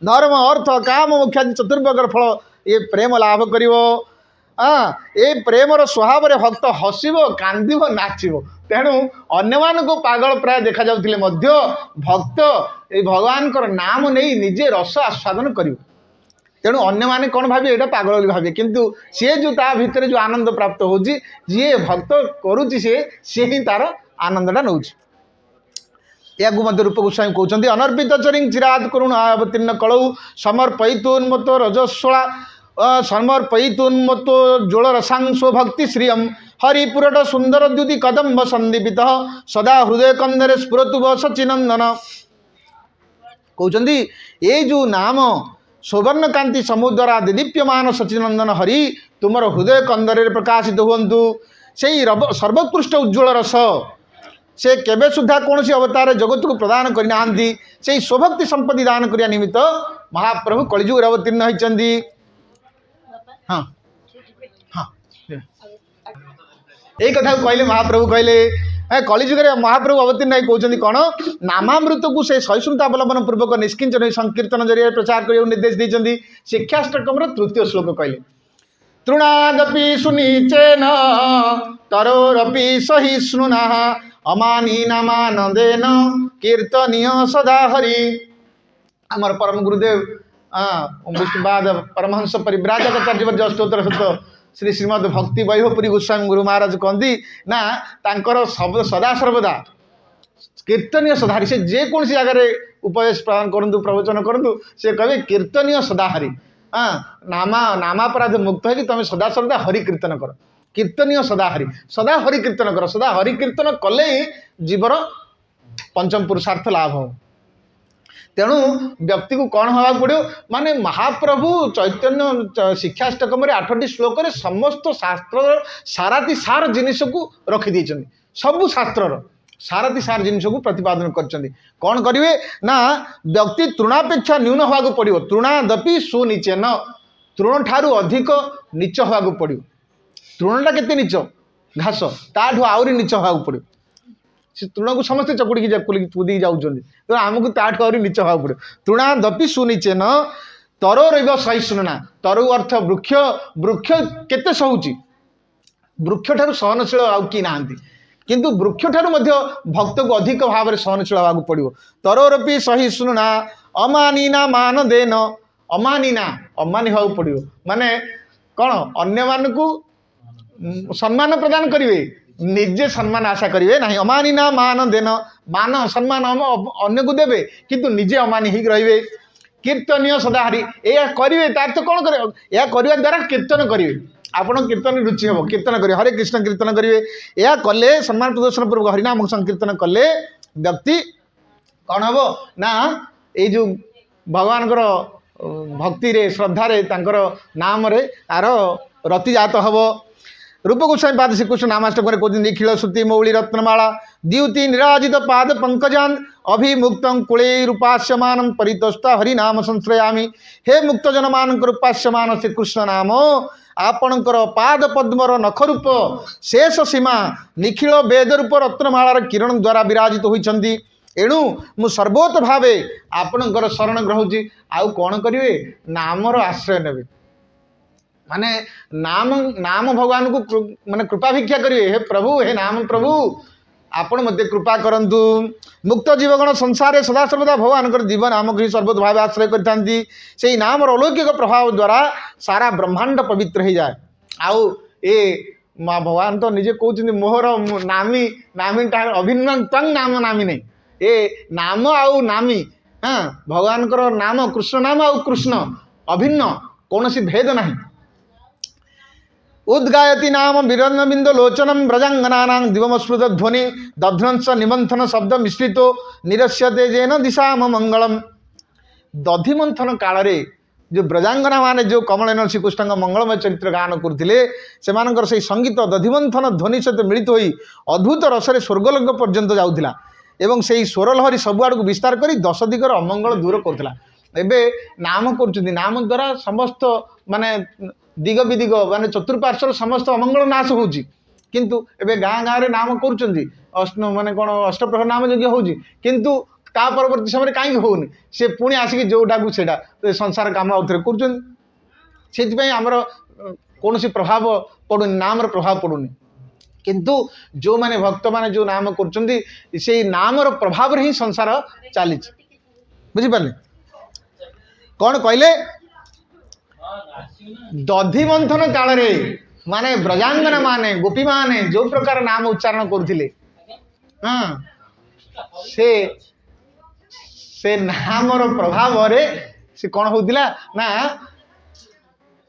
A: धर्म अर्थ काम मोक्षादि चतुर्भगर फल ये प्रेम लाभ करिवो हाँ ये प्रेमर स्वभाव भक्त हसब कांदब नाचब तेणु अन्य को पागल प्राय देखा जाउथिले मध्य भक्त ये भगवान नाम नहीं निजे रस आस्वादन कर तेणु अन्य माने कौन भावे यहाँ पागल बोली भावे किंतु सी जो ता भितर जो आनंद प्राप्त होची जी भक्त करुच्ची सी ही तार आनंदटा नौ या रूप गोस्वामी कहते अनर्पित चरिंग चिराद करुण अवतीर्ण कलौ समर्पयितोन्मत रजस्वला समर्पयितोन्मत ज्वल रसांशो भक्ति श्रियम हरिपुरट सुंदर द्युति कदम्ब संदीपित सदा हृदय कंदरे स्फुरतु सचिनंदन कहते ये जो नाम सुवर्ण कांति समुद्रा दीप्यमान सचिनंदन हरि तुमर हृदय कंदरे प्रकाशित हुंतु से सर्वोत्कृष्ट उज्ज्वल रस से केबे सुधा कौन सी अवतार जगत को प्रदान करना से स्वभक्ति संपत्ति दान करने निमित्त महाप्रभु कलिजुग अवतीर्ण होती। हाँ हाँ यही कथा कहले महाप्रभु कहले कलिजुगे महाप्रभु अवतीर्ण कहते कौन नामामृत को से सहिष्णुता अवलंबन पूर्वक निष्किंचन संकीर्तन जरिए प्रचार करने निर्देश देते शिक्षाष्टकम तृतीय श्लोक कहले तृणादपि सुनीचेन तरोरपि सहिष्णुना अमानी नामानंदेन कीर्तनीय सदा हरि आमर परम गुरुदेव विष्णुपाद परमहंस परिव्राजकाचार्य स्तोत्र सत्य श्री श्रीमद भक्ति वैभवपुरी गोस्वामी गुरु महाराज कहती ना तांकर शब्द सदा सर्वदा कीर्तनीय सदाहरी से जेकोसी जगार उपदेश प्रदान करूँ प्रवचन करूँ से कहे कीर्तनीय सदाहरी हाँ नामापराध मुक्त है कि तुम सदा सर्वदा हरि कीर्तन कर कीर्तनीय सदाहरी सदा हरि कीर्तन कर सदा हरि कीर्तन कले ही जीवर पंचम पुरुषार्थ लाभ हो तेणु व्यक्ति को कौन हवा पड़ो माने महाप्रभु चैतन्य शिक्षाष्टकम 8टी श्लोक रे समस्त शास्त्र साराती सार जिनिस को रखी सबू शास्त्र साराती सार जिनिस को प्रतिपादन कर कौन करेंगे ना व्यक्ति तृणापेक्षा न्यून हवा पड़ो तृणादपि सुनीचे न तृण ठारू अधिक नीच हवा पड़ो तृणटा केते नीच घास ताठू आहरी नीच हवा पड़ो से तृण को समस्ते चकुड़ी कूदी जाऊँगी तो आमको ताठू आहरी नीच हवा पड़ो तृणादपि सुनीचे न तरो रही सहिष्णुना तरु अर्थ वृक्ष वृक्ष केते सहूची वृक्ष ठारू सहनशील आउ कि ना किंतु वृक्ष ठारू भक्त को अधिक भाव में सहनशील हवा पड़ो तरोरपि सहिष्णुना अमानीना मान देन अमानीना अमानी हवा पड़ो माने कौन अन्य मान को सम्मान प्रदान करेंगे निजे सम्मान आशा करेंगे ना अमानीना मान देन मान सम्मान अन्य को देवे किंतु निजे अमानी ही रहिबे कीर्तनीय सदाहरी या करेंगे तार तो कौन कर करने द्वारा कीर्तन करेंगे आपण कीर्तन रुचि हम कीर्तन करेंगे हरे कृष्ण कीर्तन करेंगे या कले सम्मान प्रदर्शन पूर्वक हरिनाम संकीर्तन कले व्यक्ति कौन हम ना ये जो भगवान भक्ति रे श्रद्धा रे तांकर नाम रे तार रति जात हम रूप गोस्वामी पाद श्रीकृष्ण नामाष्टक कहते निखिल श्रुति मौली रत्नमाला द्युति निराजित पाद पंकजान अभिमुक्त कुलैरुपास्यमान परितोष्टा हरिनाम संश्रयामी हे मुक्त जनमान उपास्यमान श्रीकृष्ण नाम आपणकर पाद पद्मर नखरूप शेष सीमा निखिल वेद रूप रत्नमालार किरण द्वारा विराजित होती एणु मु सर्वोत भावे आपणकर शरण ग्रहुची आउ कौन करेंगे नामर आश्रय नेबे माने नाम नाम भगवान को माने कृपा भिक्षा करेंगे हे प्रभु हे नाम प्रभु आपण मध्य कृपा करंतु मुक्त जीवगण संसार सदा सर्वदा भगवान जीवन नामक ही सर्वोत भाव आश्रय करते से नाम अलौकिक प्रभाव द्वारा सारा ब्रह्मांड पवित्र हो जाए आउ ए माँ भगवान तो निजे कहते मोहर नामी नामी अभिन्न तंग नाम नामी नहीं ए नाम आउ नामी हाँ भगवान नाम कृष्ण नाम आउ कृष्ण अभिन्न कौन सी भेद नहीं उद्गायति नाम वीरबिंद लोचनम ब्रजांगना दिवमस्मृत ध्वनि दध्वंस निमंथन शब्द मिश्रित निरस्यते जेन दिशा मंगलम दधिमंथन काल रे जो ब्रजांगना माने जो कमलेन श्रीकृष्ण मंगलमय चरित्र गान करते से संगीत दधिमंथन ध्वनि सहित मिलित हो अद्भुत रसरे स्वर्गलोक पर्यंत जाऊला एवं से स्वरलहरी सबुआड़ को विस्तार कर 10 दिगर अमंगल दूर करुला एबे नाम कर नाम द्वारा समस्त माने दिग विदिग माने चतुर्पार्श्वर समस्त अमंगल नाश होची किंतु एबे गाँ गाँव नाम कर माने कौन अष्टप्रहर नाम यज्ञ होची किंतु ता परवर्ती समय कहीं होनी से पुणी आसिक जोटा को सेटा संसार काम आउथरे कर कौन प्रभाव पड़ूनी नाम प्रभाव पड़ूनी किंतु जो माने भक्त माने जो नाम कर से नाम प्रभाव ही संसार चली बुझिपारे कौन कहले दधि मंथन काल रे माने ब्रजांगना माने गोपी माने जो प्रकार नाम उच्चारण करथिले हाँ से नामर प्रभाव रे से कौन होतिला ना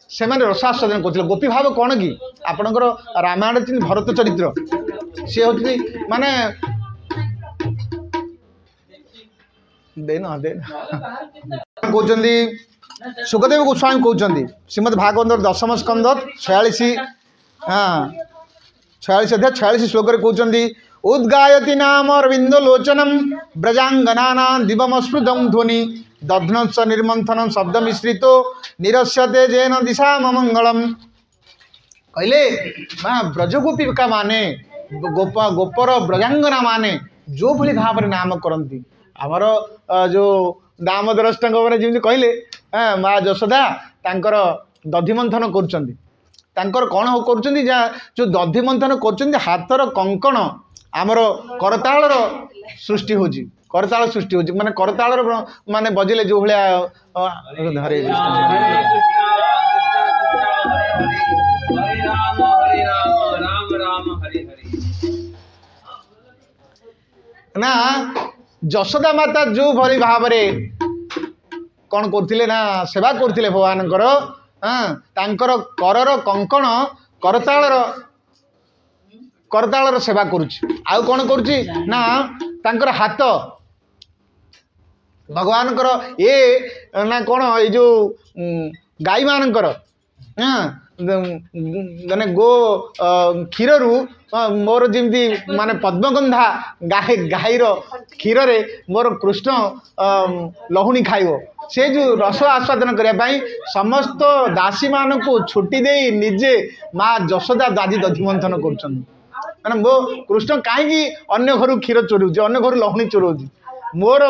A: से माने रसास्वादन करथिले गोपी भाव कौन कि आपणकर रामायण चिन्ह भरत चरित्र से होती माने देन देन कहते सुखदेव गोस्वामी कहते श्रीमद भागवत दशम स्कंद 46 हाँ 46 अध्याय 46 श्लोक कहते उद्गायति नाम अरविंद लोचनम ब्रजांगना दिवमस्मृतम ध्वनि दध्नश्च निर्मंथन शब्द मिश्रितो निरस्यते जेन दिशा मंगलम कहले ब्रजगोपी का माने गोपर ब्रजांगना माने जो भली भाव नाम करती आमर जो दाम द्रष्टा मैंने जमी कहले माँ यशोदा तांकर दधि मंथन कर कौन कर जो दधि मंथन कर हाथर कंकण आमर करताल सृष्टि होची करताल सृष्टि होची माने करताल माने बजिले जो भाया हरे ना यशोदा माता जो भली भाव कौन करथिले ना सेवा करथिले भगवानकर हाँ तांकर करर कंकण करताल सेवा करुछि आउ कौन करुछि ना तांकर हाथ भगवानकर ये ना कौन ये जो गाई मानकर हाँ माने गो क्षीर मोर जमी माने पद्मगंधा गाईर क्षीर मोर कृष्ण लहुणी खाइब से जो रस आस्वादन करने समस्त दासी मान को छुट्टी दे निजे माँ यशोदा दादी दधिमंथन कर मो कृष्ण कहीं अन्य घर क्षीर चोराऊँ अन्य घर लहुणी चोराऊँ मोर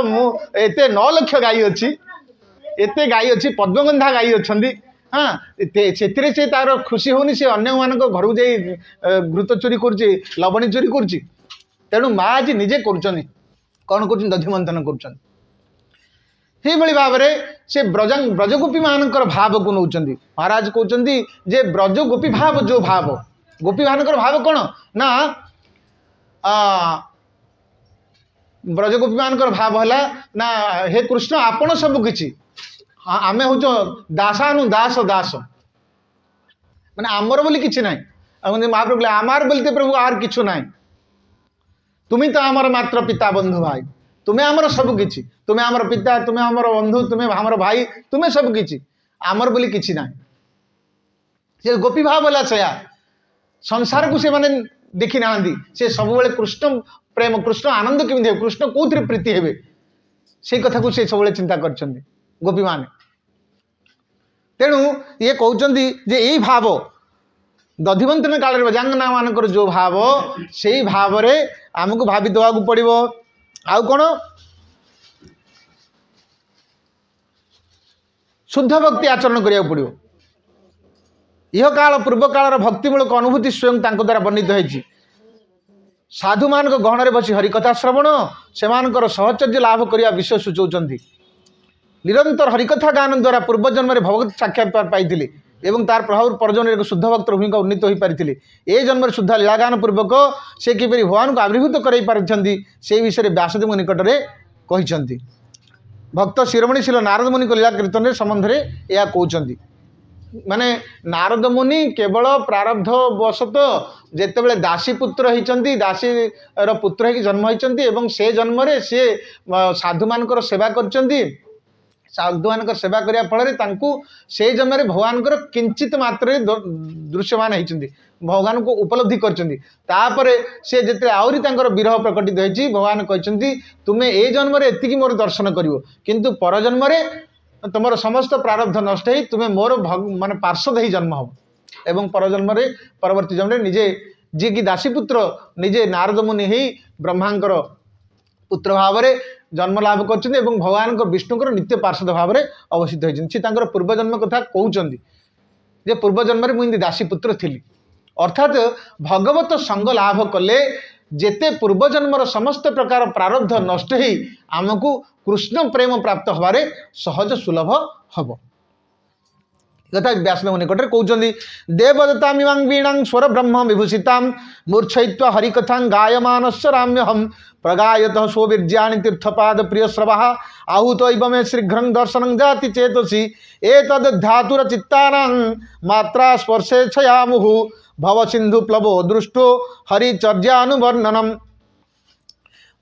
A: एत 9 लाख गाई अच्छी एत गाई अच्छी पद्मगंधा गाई अच्छा हाँ से तार खुशी होनी से अन्य मान घर को जा घृत चोरी कर लवणी चोरी कर तेणु माँ आज निजे कर कौन कर दधिमंथन कर भाव से ब्रजगोपी मान भाव को नौ महाराज कहते जे ब्रजगोपी भाव जो भाव गोपी मान भाव कौन ना ब्रजगोपी मान भाव है ना हे कृष्ण आपण सब किछि आम हूँ दासानु दास दास माने आमर बोली किछि नहीं महाप्रभु कहले आमार बोलते प्रभु आर किछु नहीं तुम्हें तो आमर मात्र पिता बंधु भाई तुम्हें आमर सब किछि तुम्हें आमर पिता तुम्हें आमर बंधु तुम्हें आमर भाई तुम्हें सब किछि आमर बोली किछि नहीं से गोपी भाव बोला सया संसार को से माने देखी ना से सब बेले कृष्ण प्रेम कृष्ण आनंद केमी हे कृष्ण कौन प्रीति हे से कथा को से सब चिंता कर गोपी मान तेणु ये कहते जे यही भाव दधिमंथन काल ब्रजांगना मानकर जो भाव से भाव आमको भावी देवा पड़ो आउ कौन शुद्ध भक्ति आचरण करा पड़ो इह काल पूर्व कालर भक्तिमूलक अनुभूति स्वयं द्वारा वर्णित होती साधु मान गहन बसी हरिकथा श्रवण से सहचर्य लाभ करने विषय सूचाऊँच निरंतर हरिकथा गान द्वारा पूर्वजन्म में भगवत साक्षात्कार पाई एवं तार प्रभाव परजन एक शुद्ध भक्त भूमिका उन्नीत हो पारी ए जन्म शुद्ध लीलागान पूर्वक से किपरि भगवान को आविर्भूत कर से विषय व्यासदेव निकट में कहते भक्त शिरोमणिशील नारद मुनि लीला कीर्तन संबंध में यह कहते माने नारद मुनि केवल प्रारब्ध वशत जेतेबेले दासी पुत्र होती दासी पुत्र हो जन्म होती से जन्म रे से साधु मानकर सेवा करचंती साधु मान सेवा करने फल से जन्म रे भगवान किंचित मात्रा दृश्यमान होती भगवान को उपलब्धि कर से जिते आहरी विरह प्रकटित होती भगवान कहते तुम्हें ए जन्म रे एतिकी मोर दर्शन करिवो किंतु पर जन्म रे तुम समस्त प्रारब्ध नष्ट हो तुम्हें मोर माने पार्षद ही जन्म हम एवं परजन्म रे परवर्ती जन्म निजे जी की दासीपुत्र निजे नारद मुनि ही ब्रह्मांकर पुत्र भाव में जन्म लाभ कर भगवान विष्णुकर नित्य पार्षद भाव में अवस्थित होती पूर्वजन्म कथा कहते जे पूर्व जन्म में मुझे दासी पुत्र थी। अर्थात भगवत संग लाभ कले जेते पूर्व जन्मर समस्त प्रकार प्रारब्ध नष्ट हो आमको कृष्ण प्रेम प्राप्त हबारे सहज सुलभ हम। यथा व्यासदेव निकट कहते देवदत्ता वीणां स्वर ब्रह्म विभूषिता मूर्छय्वा हरिकथा गायमानस्य राम्यहम प्रगायत सोवीर्याणि तीर्थपाद प्रियश्रवा आहूत मे शीघ्र दर्शन जाति चेतसी एतद् धातुर चित्तानां मात्रा स्पर्शे छयामुः भव सिंधु प्लवो दृष्टो हरिचर्यानुवर्णनम।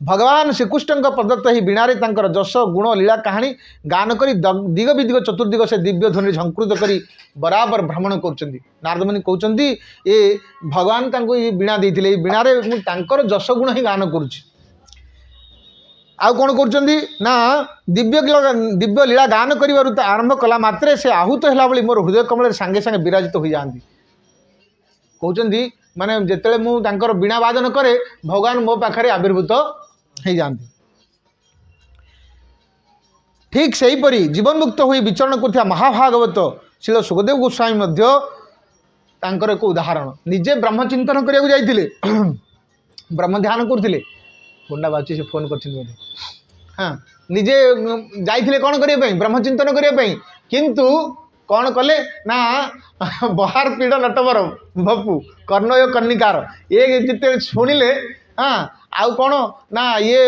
A: भगवान श्रीकृष्ण प्रदत्त ही वीणारे तांकर जश गुण लीला कहानी गान करी दिग विदिग चतुर्दिग से दिव्य ध्वनि झंकृत करी बराबर भ्रमण कर। नारदमुनि कहते ये भगवान तांको ये वीणा देते वीणारे मुझे जश गुण ही गान करुच्ची। आउ कौन कर ना दिव्य लीला गान कर आरंभ कला मात्रे से आहूत है भाई मोर हृदय कमल सांगे सांगे विराजित हो जाती। कहते माने जिते मुझे वीणा वादन करे भगवान मो पाखे आविर्भूत हो जाती। ठीक से हीपरी जीवन मुक्त हुई विचरण कर महाभागवत श्री सुखदेव गोस्वामी एक उदाहरण निजे ब्रह्म चिंतन करने जाइए ब्रह्म ध्यान करते गुंडा बाची से फोन कर हाँ निजे जाइए कौन करने ब्रह्म चिंतन करने किंतु कौन कले ना बहार पीड़ नटवर बपू कर्णय कन्निकार ये जिते शुणिले हाँ आउ कौन ना ये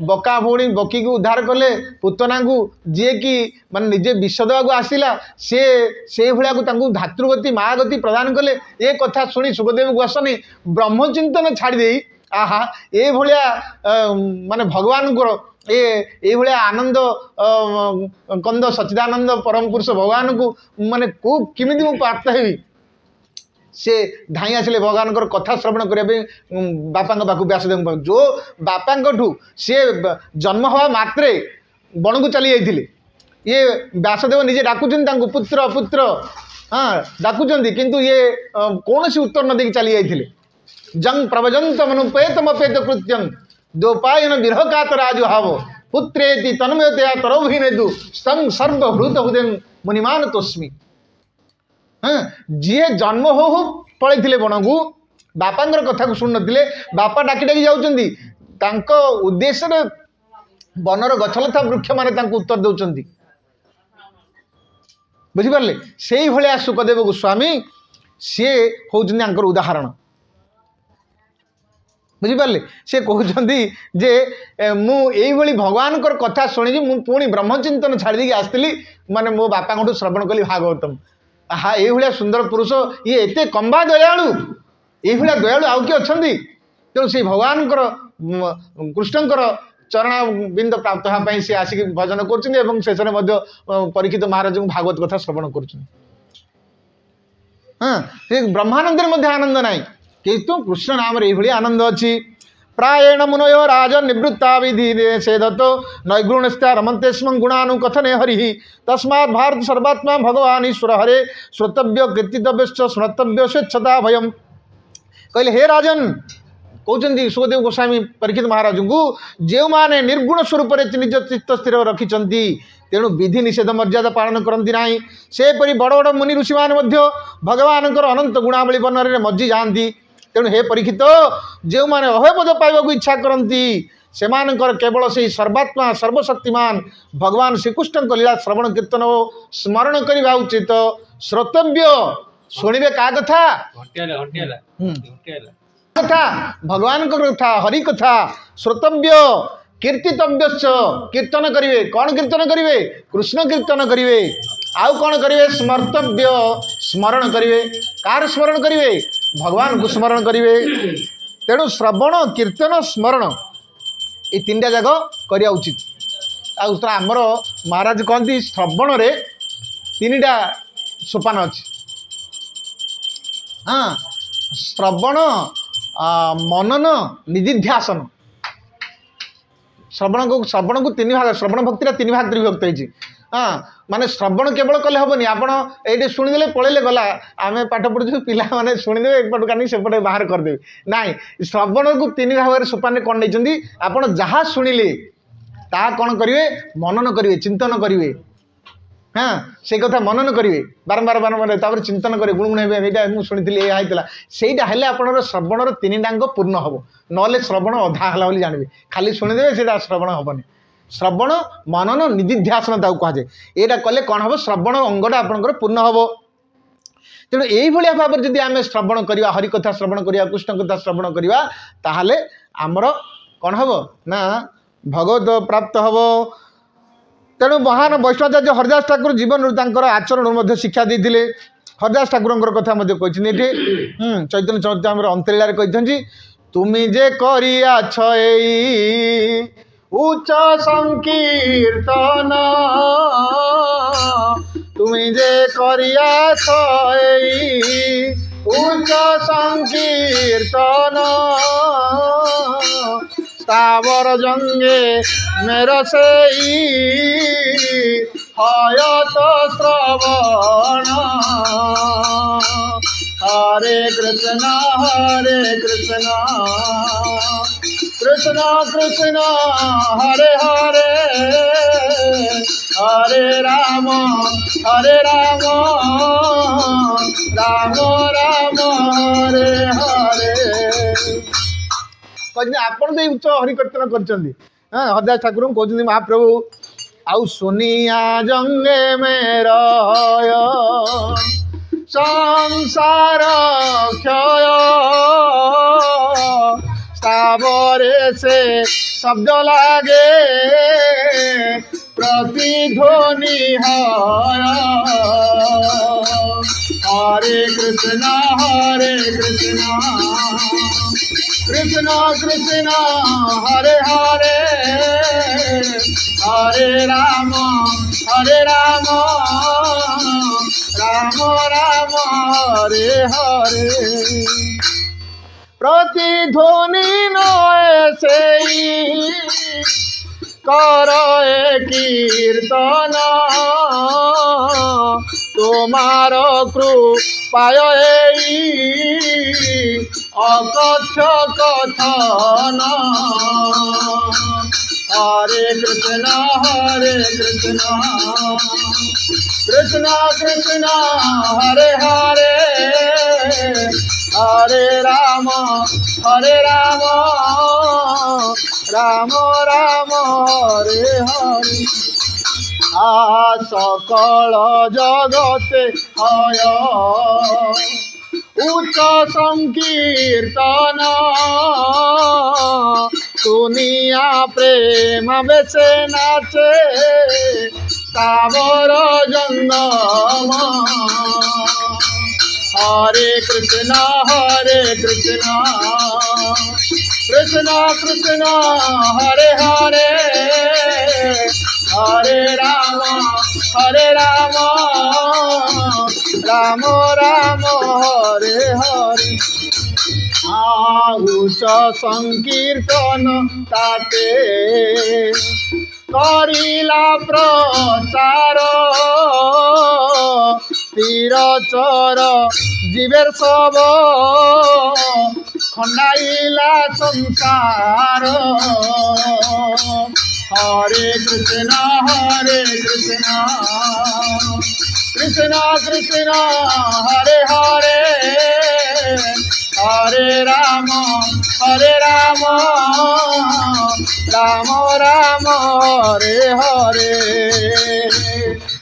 A: बका भौणी बकी को उद्धार कले पुतना को जी कि मान निजे विष देवा आसला से भाया धातृगति माँ गति प्रदान कले ये कथा शुणी सुखदेव गोस्वामी ब्रह्मचिंतन छाड़ी आहा ये भाया माने भगवान को ये भाया आनंद कंद सच्चिदानंद परम पुरुष भगवान को माने को किमिति मु प्राप्त हेबी से धाई आसिले भगवान कथा श्रवण करने बापा पाक व्यासदेव जो बापा सी जन्म हवा मात्रे बण को चली जाइए ये व्यासदेव निजे डाकुचन पुत्र पुत्र हाँ डाकुचंती किंतु ये कौन सी उत्तर न देकी चली जाइए जंग प्रवजंत मनुपेतमपेत कृत्यं दोपायन विरह कातराजु हाव पुत्रेति तन्मयतया तरौभिनेदु स्तंग सर्वभूत हृदय मुनिमान तस्मी। हाँ जी जन्म हो पलैथिले बन को बापांगर कथा को शुणु नथिले बापा डाकी डाकी जाउचंदी तांको उद्देश्य बनर गछलता वृक्ष माने उत्तर दौरान बुझिपारे से ही भाया सुखदेव गोस्वामी सी हूँ उदाहरण बुझिपारे से कहते जे मुझे भगवान कथा शुणी पुणी ब्रह्मचिंतन छाड़ी आसती माने मो बापा श्रवण कली भागवतम आहा ये सुंदर पुरुष ये एते कंबा दयालु ये दयालु आउ किए अच्छा तेणु से भगवान कृष्णकर चरण बिंद प्राप्त होगापी सी आसिक भजन कर परीक्षित महाराज भागवत कथा श्रवण कर ब्रह्मानंद आनंद ना किंतु कृष्ण नाम ये आनंद अच्छी प्राएण मुनयो राजन निवृत्ता विधि सेदतो नैगुणस्ता रमन्ते स्म गुणानुकथने हरि तस्मात् भारत सर्वात्मा भगवान ईश्वर हरे श्रोतव्य कीर्तितव्य स्मर्तव्य स्वेच्छता भयम कहले हे राजन कहते सुखदेव गोस्वामी परीक्षित महाराज को जो माने निर्गुण स्वरूप निज चित्त स्थिर रखिंट तेणु विधि निषेध मर्यादा पालन करती ना सेपरी बड़ बड़ मुनि ऋषि मैंने भगवान अनंत गुणावली वर्णन में मज्जि जाती तेणु हे परीक्षित जो मैंने अभयपद पाइबा इच्छा करती से केवल से सर्वात्मा सर्वशक्तिमान भगवान श्रीकृष्ण लीला श्रवण कीर्तन और स्मरण करने उचित श्रोतव्य शुणे क्या कथा कथा भगवान कथा हरि कथा श्रोतव्य कीर्तितव्य कीर्तन करिवे कौन कीर्तन करिवे कृष्ण कीर्तन करिवे आउ कौन करिवे स्मर्तव्य स्मरण करिवे कार स्मरण करिवे भगवान को स्मरण करिवे तेणु श्रवण कीर्तन स्मरण ये तीन टा जाक करिया उचित आमर महाराज कहती श्रवण रे तीन टा सोपान अच्छी हाँ श्रवण मनन निधिध्यासन श्रवण को तीन भाग श्रवण भक्ति तीन भाग विभक्त होती हाँ माने श्रवण केवल कले हेनी आपड़ ये शुणिदे पलैले गला आम पाठ पढ़ु पिला मैंने शुणिदे एकपट कानी सेपटे बाहर करदे ना श्रवण को तीन भाग सोपान कौन नहीं आपड़ जहाँ शुणिले ता कौन करेंगे मनन करेंगे चिंतन करेंगे हाँ से कथा मनन करेंगे बारंबार बारंबार चिंतन करेंगे गुणगुण ये मुझे शुणी ये सहीटा हेल्ले आपणर श्रवणर 3 डांग पूर्ण हम ना श्रवण अधा है जानवे खाली शुणिदेवे से श्रवण हेनी श्रवण मनन निधिध्यासन कहुए यहाँ कले कौन हम श्रवण अंगटा आपंकर पूर्ण हम तेणु यही भाव में जब आम श्रवण करवा हरिकथा श्रवण करवा कृष्ण कथा श्रवण करवा ताहले आमर कौन हम ना भगवत प्राप्त हम तेणु महान वैष्णवाचार्य हरिदास ठाकुर जीवन आचरण शिक्षा देते हरिदास ठाकुर कथा कहते चैतन्य चरितामृत अंतरीलार कहते तुमी जे करियाछ एई उच्च संकीर्तन तुमी जे करियाछ एई उच्च संकीर्तन स्थावर जंगे मेर सेई हयत श्रवण हरे कृष्ण कृष्ण कृष्ण हरे हरे हरे राम राम राम हरे हरे कहते आपन तो उच्च हरिकीर्तन कर हरिदास ठाकुर कहते महाप्रभु आउ सुनिया जंगे मेरा संसार क्षय स्थावरे से शब्द लागे प्रतिध्वनि हरे कृष्ण कृष्ण कृष्ण हरे हरे हरे राम राम राम हरे हरे प्रतिध्वनि नय सेई कर कीर्तन तुमार कृपाय अकथ्य कथन हरे कृष्ण कृष्ण कृष्ण हरे हरे हरे राम राम राम हरे हरे सकल जगते हय उच्च संकीर्तन सुनिया प्रेम बेसे नाचे स्थावर जंगम हरे कृष्ण कृष्ण कृष्ण हरे हरे हरे राम राम राम हरे हरे उच्च संकीर्तन ताते करिला प्रचार स्थिर चर जीवेर सब खंडाइला संसार हरे कृष्ण कृष्ण कृष्ण हरे हरे हरे राम राम राम हरे हरे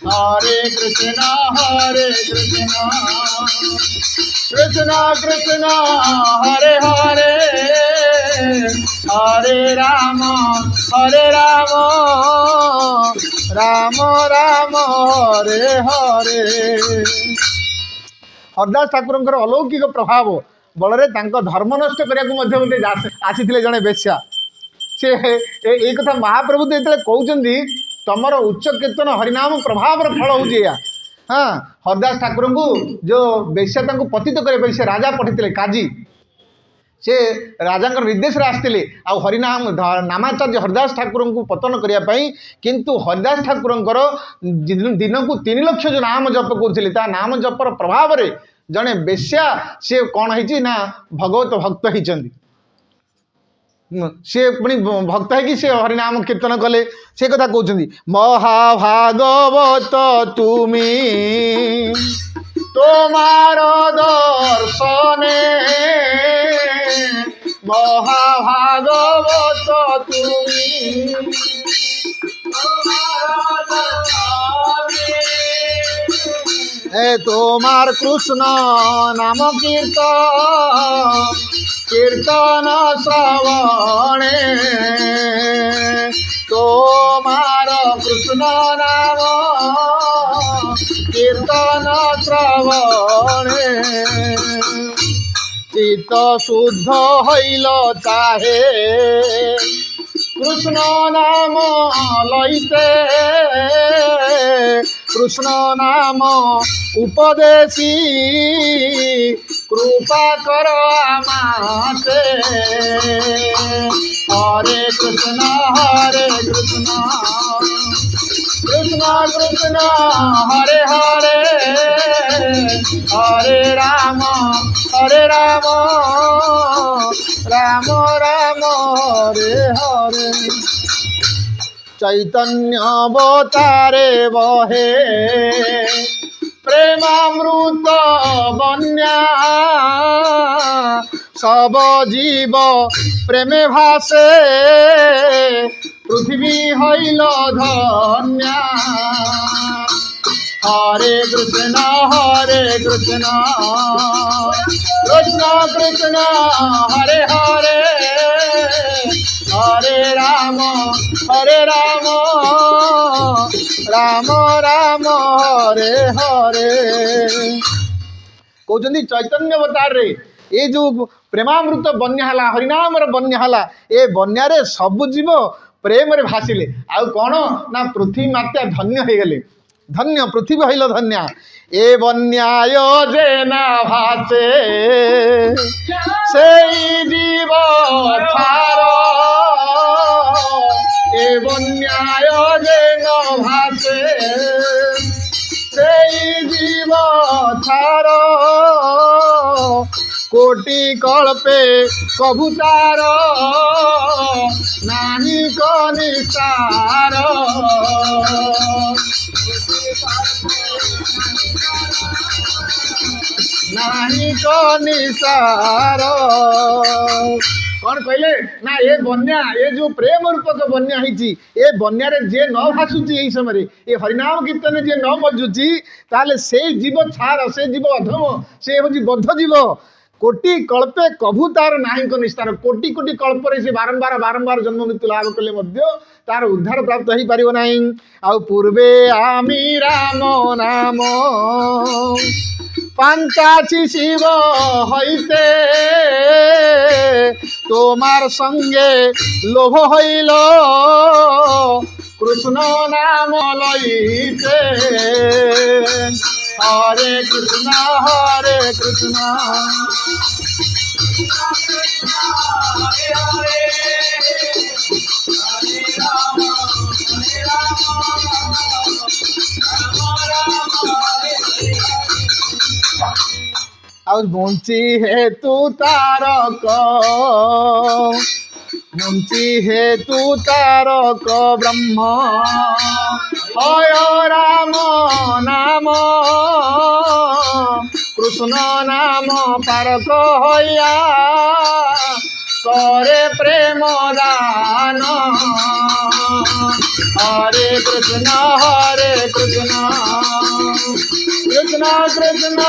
A: हरे कृष्ण कृष्ण कृष्ण हरे हरे हरे राम राम राम हरे हरे हरिदास ठाकुर अलौकिक प्रभाव बल धर्म नष्ट करने आसी जड़े बेश्या से ये कथा महाप्रभु जो कहते तुमर उच्च कीर्तन हरिनाम प्रभाव फल हो हाँ हरिदास ठाकुर को जो बेश्या पतित करने से राजा पठे काजी से राजा निर्देश आसते आ हरिनाम नामाचार्य हरिदास ठाकुर को पतन करने किंतु हरिदास ठाकुर दिन को 3 लाख जो नाम जप करते नाम जपर प्रभाव में जड़े बेश्या सी कौन है ना भगवत भक्त होती सी पुणी भक्त है कि से हरिनाम कीर्तन कले से कथा कहते महाभागवत तुमी तोमार दर्शने महाभागवत तुमी तोमार कृष्ण नाम कीर्तन श्रवणे तोमार कृष्ण नाम कीर्तन श्रवणे चित्त शुद्ध हईल चाहे कृष्ण नाम लईते कृष्ण नाम उपदेशी कृपा कर आमाते हरे कृष्ण कृष्ण कृष्ण हरे हरे हरे राम राम राम हरे हरे चैतन्य अवतारे बहे प्रेमामृत बन्या सब जीव प्रेमे भासे पृथ्वी हईल धन्या हरे कृष्ण कृष्ण कृष्ण हरे हरे हरे राम राम राम हरे हरे कहते चैतन्य अवतार रे ये जो प्रेमामृत बन्या है हरिनाम बन्या है ये बन्या सबु जीव प्रेम रे भासिले आउ कौन ना पृथ्वी मात्या धन्य हो गले धन्य पृथ्वी हईल धन्या ए बन्याय जेन भासे से जीव थार ए बन्याय जेन भासे से जीव थार कोटि कल्पे कबूतार नाही कनिसार नाही कनिसार कौन कहले ना ये बन्या ये जो प्रेम रूपक बन्या है ये बन्या रे जे न भासुची यही समय ये हरिनाम कीर्तन जे न बजुची ताले से जीव छार से जीव अधम से हूँ बद्ध जीव कोटि कल्पे कभू तार नाही को निस्तार कोटि कोटि कल्प से बारंबार जन्म मृत्यु लाभ कले तार उद्धार प्राप्त हो पार ना आउ पूर्वे आमी राम नाम पांचाची शिव हईते तोमार संगे लोभ हईल कृष्ण नाम लईते हरे कृष्ण और मुंची हेतु तारक मुंची हेतु तारक ब्रह्म हय राम नाम कृष्ण नाम पारक हया करे प्रेम दान हरे कृष्ण कृष्ण कृष्ण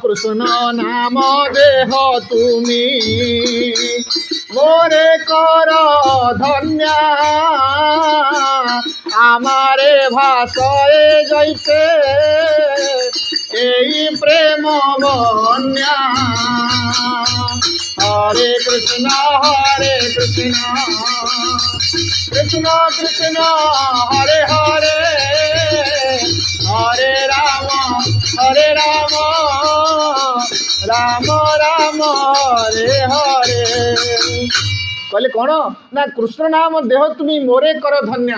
A: कृष्ण नाम देह तुमी मोरे कर धन्या आमारे भाषे जैसे यही प्रेम बन्या हरे कृष्ण कृष्ण कृष्ण हरे हरे हरे राम राम राम हरे हरे कहले कौन ना कृष्ण नाम देह तुम्हें मोरे कर धन्या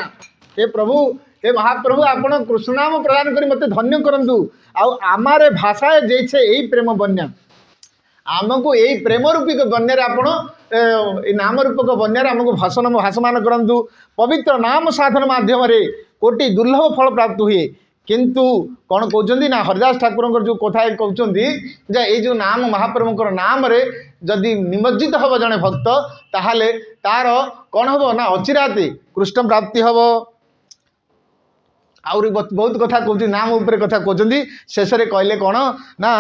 A: हे प्रभु हे महाप्रभु आपण कृष्ण नाम प्रदान करी मते धन्य करंतु आमारे भाषा जैसे यही प्रेम बन्या आमको यही प्रेम रूपी बन्यारे आपण नाम रूपक बन्यारे आमको भाषमान करंतु पवित्र नाम साधन माध्यम कोटि दुर्लभ फल प्राप्त हुए किंतु कौन कहते ना हरिदास ठाकुर जो कथा कहते ये जो नाम महाप्रभुंर नाम रे जदि निमज्जित हम जड़े भक्त ताहले तार कौन हम ना अचिराते कृष्ण प्राप्ति हम आउरी बहुत कथा कहते नाम उपरे कथा कहते शेष कहले कौन ना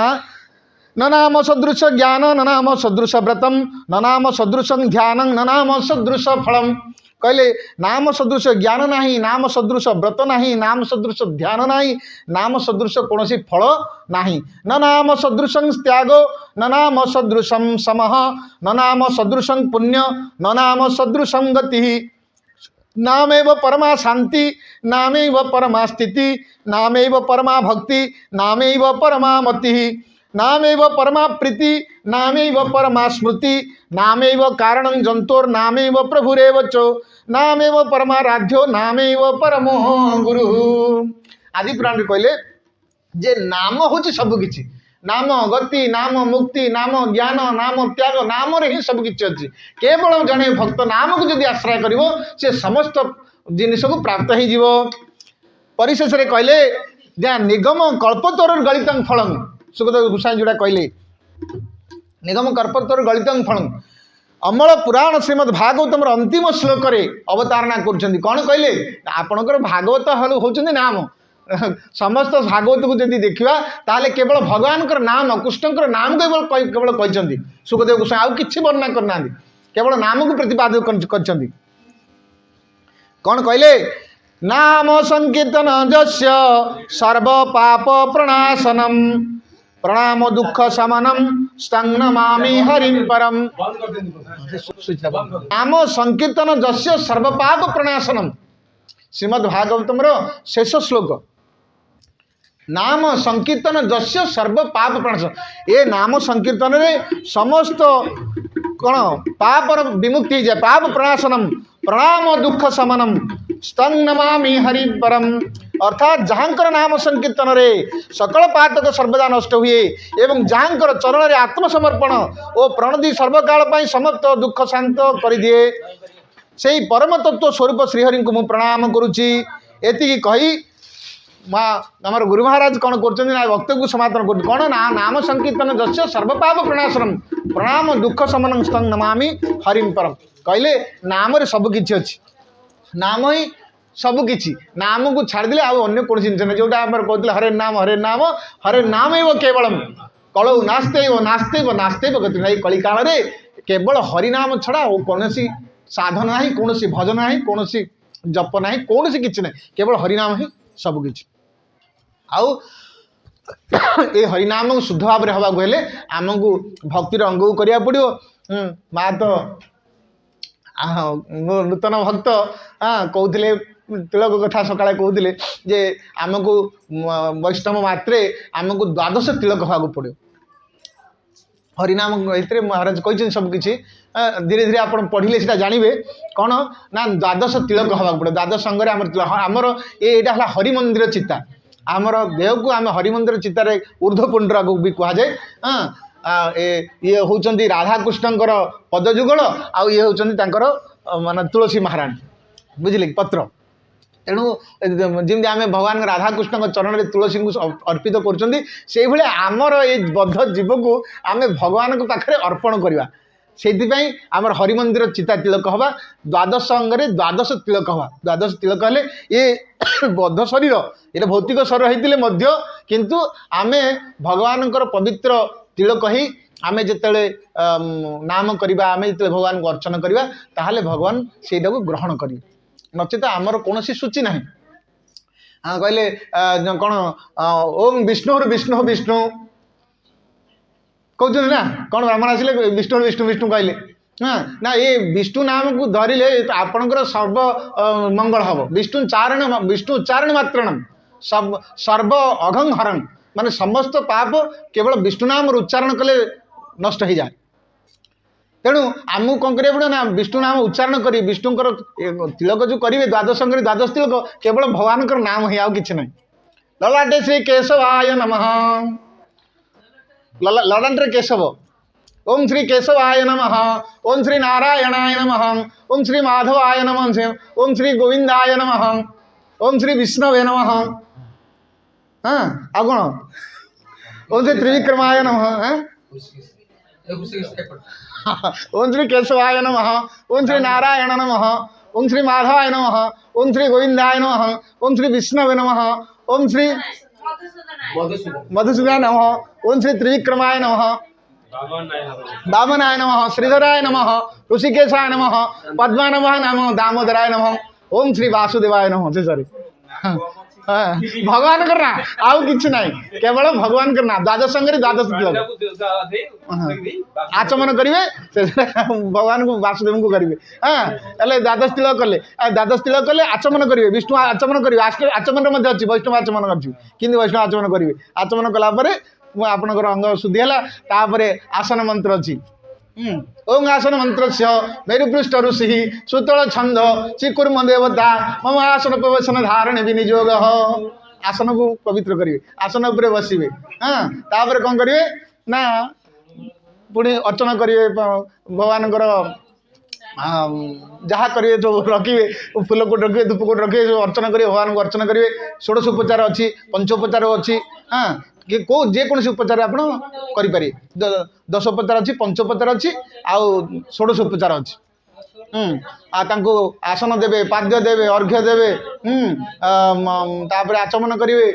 A: न नाम सदृश ज्ञान न नाम सदृश व्रतम न नाम सदृश ध्यान न नाम सदृश फलम कहले नाम सदृश ज्ञान नहीं नाम सदृश व्रत नहीं नाम सदृश ध्यान नहीं नाम सदृश कौन फल नहीं न नाम सदृश त्यागो न नाम सदृश समः न नाम सदृश पुण्य न नाम सदृश गति नामेव परमा शांति नामेव परमा स्थिति नामेव परमा भक्ति नामेव परमा मति नामेव परमा प्रीति नामेव परमा स्मृति नामेव कारणं जंतोर नामेव प्रभुरेव चो नामेव परमाराध्यो नामेव परमो गुरु आदि पुराण कहले जे नाम होची सब किछि नाम गति नाम मुक्ति नाम ज्ञान नाम त्याग नाम रे ही सब किछि अछि केवल जने भक्त नाम को जदि आश्रय करिवो से समस्त जिनिस को प्राप्त हो जीवो परिशेष रे कहले जा निगम कल्पतरुर गलितं फलं सुखदेव गोसाई जोड़ा कहले निगम कल्पतरुर गलितं फलं अमल पुराण श्रीमद भागवतम अंतिम श्लोक रे अवतारणा कर कौन कहले आपणकर भागवत होचंदी नाम समस्त भागवत को जब देखा ताले केवल भगवान नाम कृष्ण नाम केवल कहते सुखदेव गोस्वामी आउ किछि वर्णना करना केवल नाम को प्रतिपादन कर कौन कहले नाम संकीर्तन जस्य सर्व पाप प्रणाशनम प्रणाम दुख शमनम स्तंग नमामि हरिं परम नाम संकीर्तन जस्य सर्व पाप प्रणाशनम श्रीमद् भागवतम शेष श्लोक नाम संकीर्तन जस्य सर्व पाप प्रणाशन ये नाम संकीर्तन रे समस्त कौन पाप विमुक्ति जाए पाप प्रणाशनम प्रणाम दुख शमनम स्तंग नमामि हरि परम अर्थात जहाँकर नाम संकीर्तन रे सकल पातक सर्वदा नष्ट हुए एवं जहाँकर चरण रे आत्मसमर्पण और प्रणति सर्वकाल पाई समस्त दुख शांत कर दिए से परम तत्व स्वरूप श्रीहरि को मुझे प्रणाम करुच्ची एति कही आमर गुरु महाराज कौन कर भक्त को समापन कर कौन ना नाम संकीर्तन जस्य सर्वपाप प्रणाशनम प्रणाम दुख शमनम स्तंग नमामि हरिं परम कहले नाम रे सब किछि अछि नाम ही सबकि नाम को छाड़देले आने कौन जिन ना जोटा आम कहते हरे नाम एव केवलम कलौ नास्ते नास्ते नास्ते गति ना कली काल केवल हरिनाम छड़ा कौन साधन ना कौन भजन ना कौन जप ना कौन कि ना केवल हरिनाम ही सबकि आउ ये हरिनाम को शुद्ध भाव में हवाक हेले आमको भक्तिर अंग को करिया पड़ो माँ तो नूतन भक्त कहते तिलक कथा सकाଳେ कहते जे आमको वैष्णव मात्रे आमको द्वादश तिलक हवाक पड़ो हरिनाम ये महाराज कहते सबकि धीरे धीरे आप पढ़िले से जानवे कौन ना द्वादश तिलक हवाक पड़ो द्वादश अंग आमर ये हरिमंदिर चिता आमर देह को आम हरिमंदिर चितार ऊर्ध्वपुंड्र को भी कहुए ये होचंदी राधाकृष्णकर पदजुगल आउ ये होचंदी माने तुलसी महाराणी बुझिले पत्र तेणु जमी आम भगवान राधाकृष्ण चरण में तुलसी को अर्पित कर आमर ये बद्ध जीव को आम भगवान पाखे अर्पण करवा से आमर हरिमंदिर चिता तिलक हवा द्वादश अंगरे द्वादश तिलक हवा द्वादश तिलक हेले ये बद्ध शरीर ये भौतिक शरीर होते किंतु आमे भगवान पवित्र तिलक ही आमे जिते नाम करवा आमे जिते भगवान को अर्चन करवा ताहले भगवान से ग्रहण करेंगे नचेत आमर कौन सूची ना कहले कौन ओम विष्णु विष्णु विष्णु कहते ना कौन ब्राह्मण आसिले विष्णु विष्णु विष्णु कहले हाँ ना ये विष्णु नाम को धरिले आपणकर सर्व मंगल हम विष्णु उच्चारण मात्रण सब सर्व अघं हरण माने समस्त पाप केवल विष्णु नाम उच्चारण कले नष्ट हो जाए तेणु आमको कौन करिया पड़ो ना विष्णु नाम उच्चारण करी विष्णुकर तिलक जो करेंगे द्वादश अंग द्वादश तिलक केवल भगवान नाम ही आउ कि ना ललाटे श्री केशवाय नमः ललाटे केशव ओम श्री केशवाय नमः ओम श्री नारायणाय नमः ओम श्री माधवाय नमः ओम श्री गोविंदाय नमः ओम श्री विष्णवे नमः हाँ आ कौन ओम श्री त्रिविक्रमाय नमः ओम श्री केशवाय नमः ओम श्री नारायण नमः ओम श्री माधवाय नमः ओम श्री गोविंदाय नमः ओम श्री विष्णवे नमः ओम श्री मधुसूदनाय नमः ओम श्री त्रिविक्रमाय नमः वामनाय नमः श्रीधराय नमः ऋषिकेशाय नमः पद्मानवाय नमः दामोदराय नमः ओम श्री वासुदेवाय नमः सॉरी भगवान करना आउ किछ नहीं केवल भगवान करना द्वादश अंग द्वादश तिलक आचमन करेंगे भगवान को वासुदेव को करेंगे हाँ द्वादश तिलक कले द्वादश तिलक कले आचमन करेंगे विष्णु आचमन करेंगे आचमन अच्छी वैष्णव आचमन अच्छी कि वैष्णव आचमन करेंगे आचमन कलापर आपणकर अंग शुद्धि है आसन मंत्र अच्छी ओम आसन मंत्र मेरुपृष्ठ ऋषि सुतल छंद चिकुर्म देवता मम आसन प्रवचन धारण विनियोग आसन को पवित्र करेंगे आसन उपर बसवे हाँ तापर कौन करेंगे ना पुणी अर्चना करेंगे भगवान जहाँ करेंगे जो रखिए फूलकोट रखिए धूपकोट रखिए जो अर्चना करेंगे भगवान को अर्चना करेंगे षोडश उपचार अच्छी पंचोपचार अच्छी हाँ कि कौ जेकोसी उपचार आप करें दश उपचार अच्छी पंचोपचार अच्छी आउ षोडश उपचार अच्छी आसन देवे पाद्य देवे अर्घ्य देवे तापर आचमन करेंगे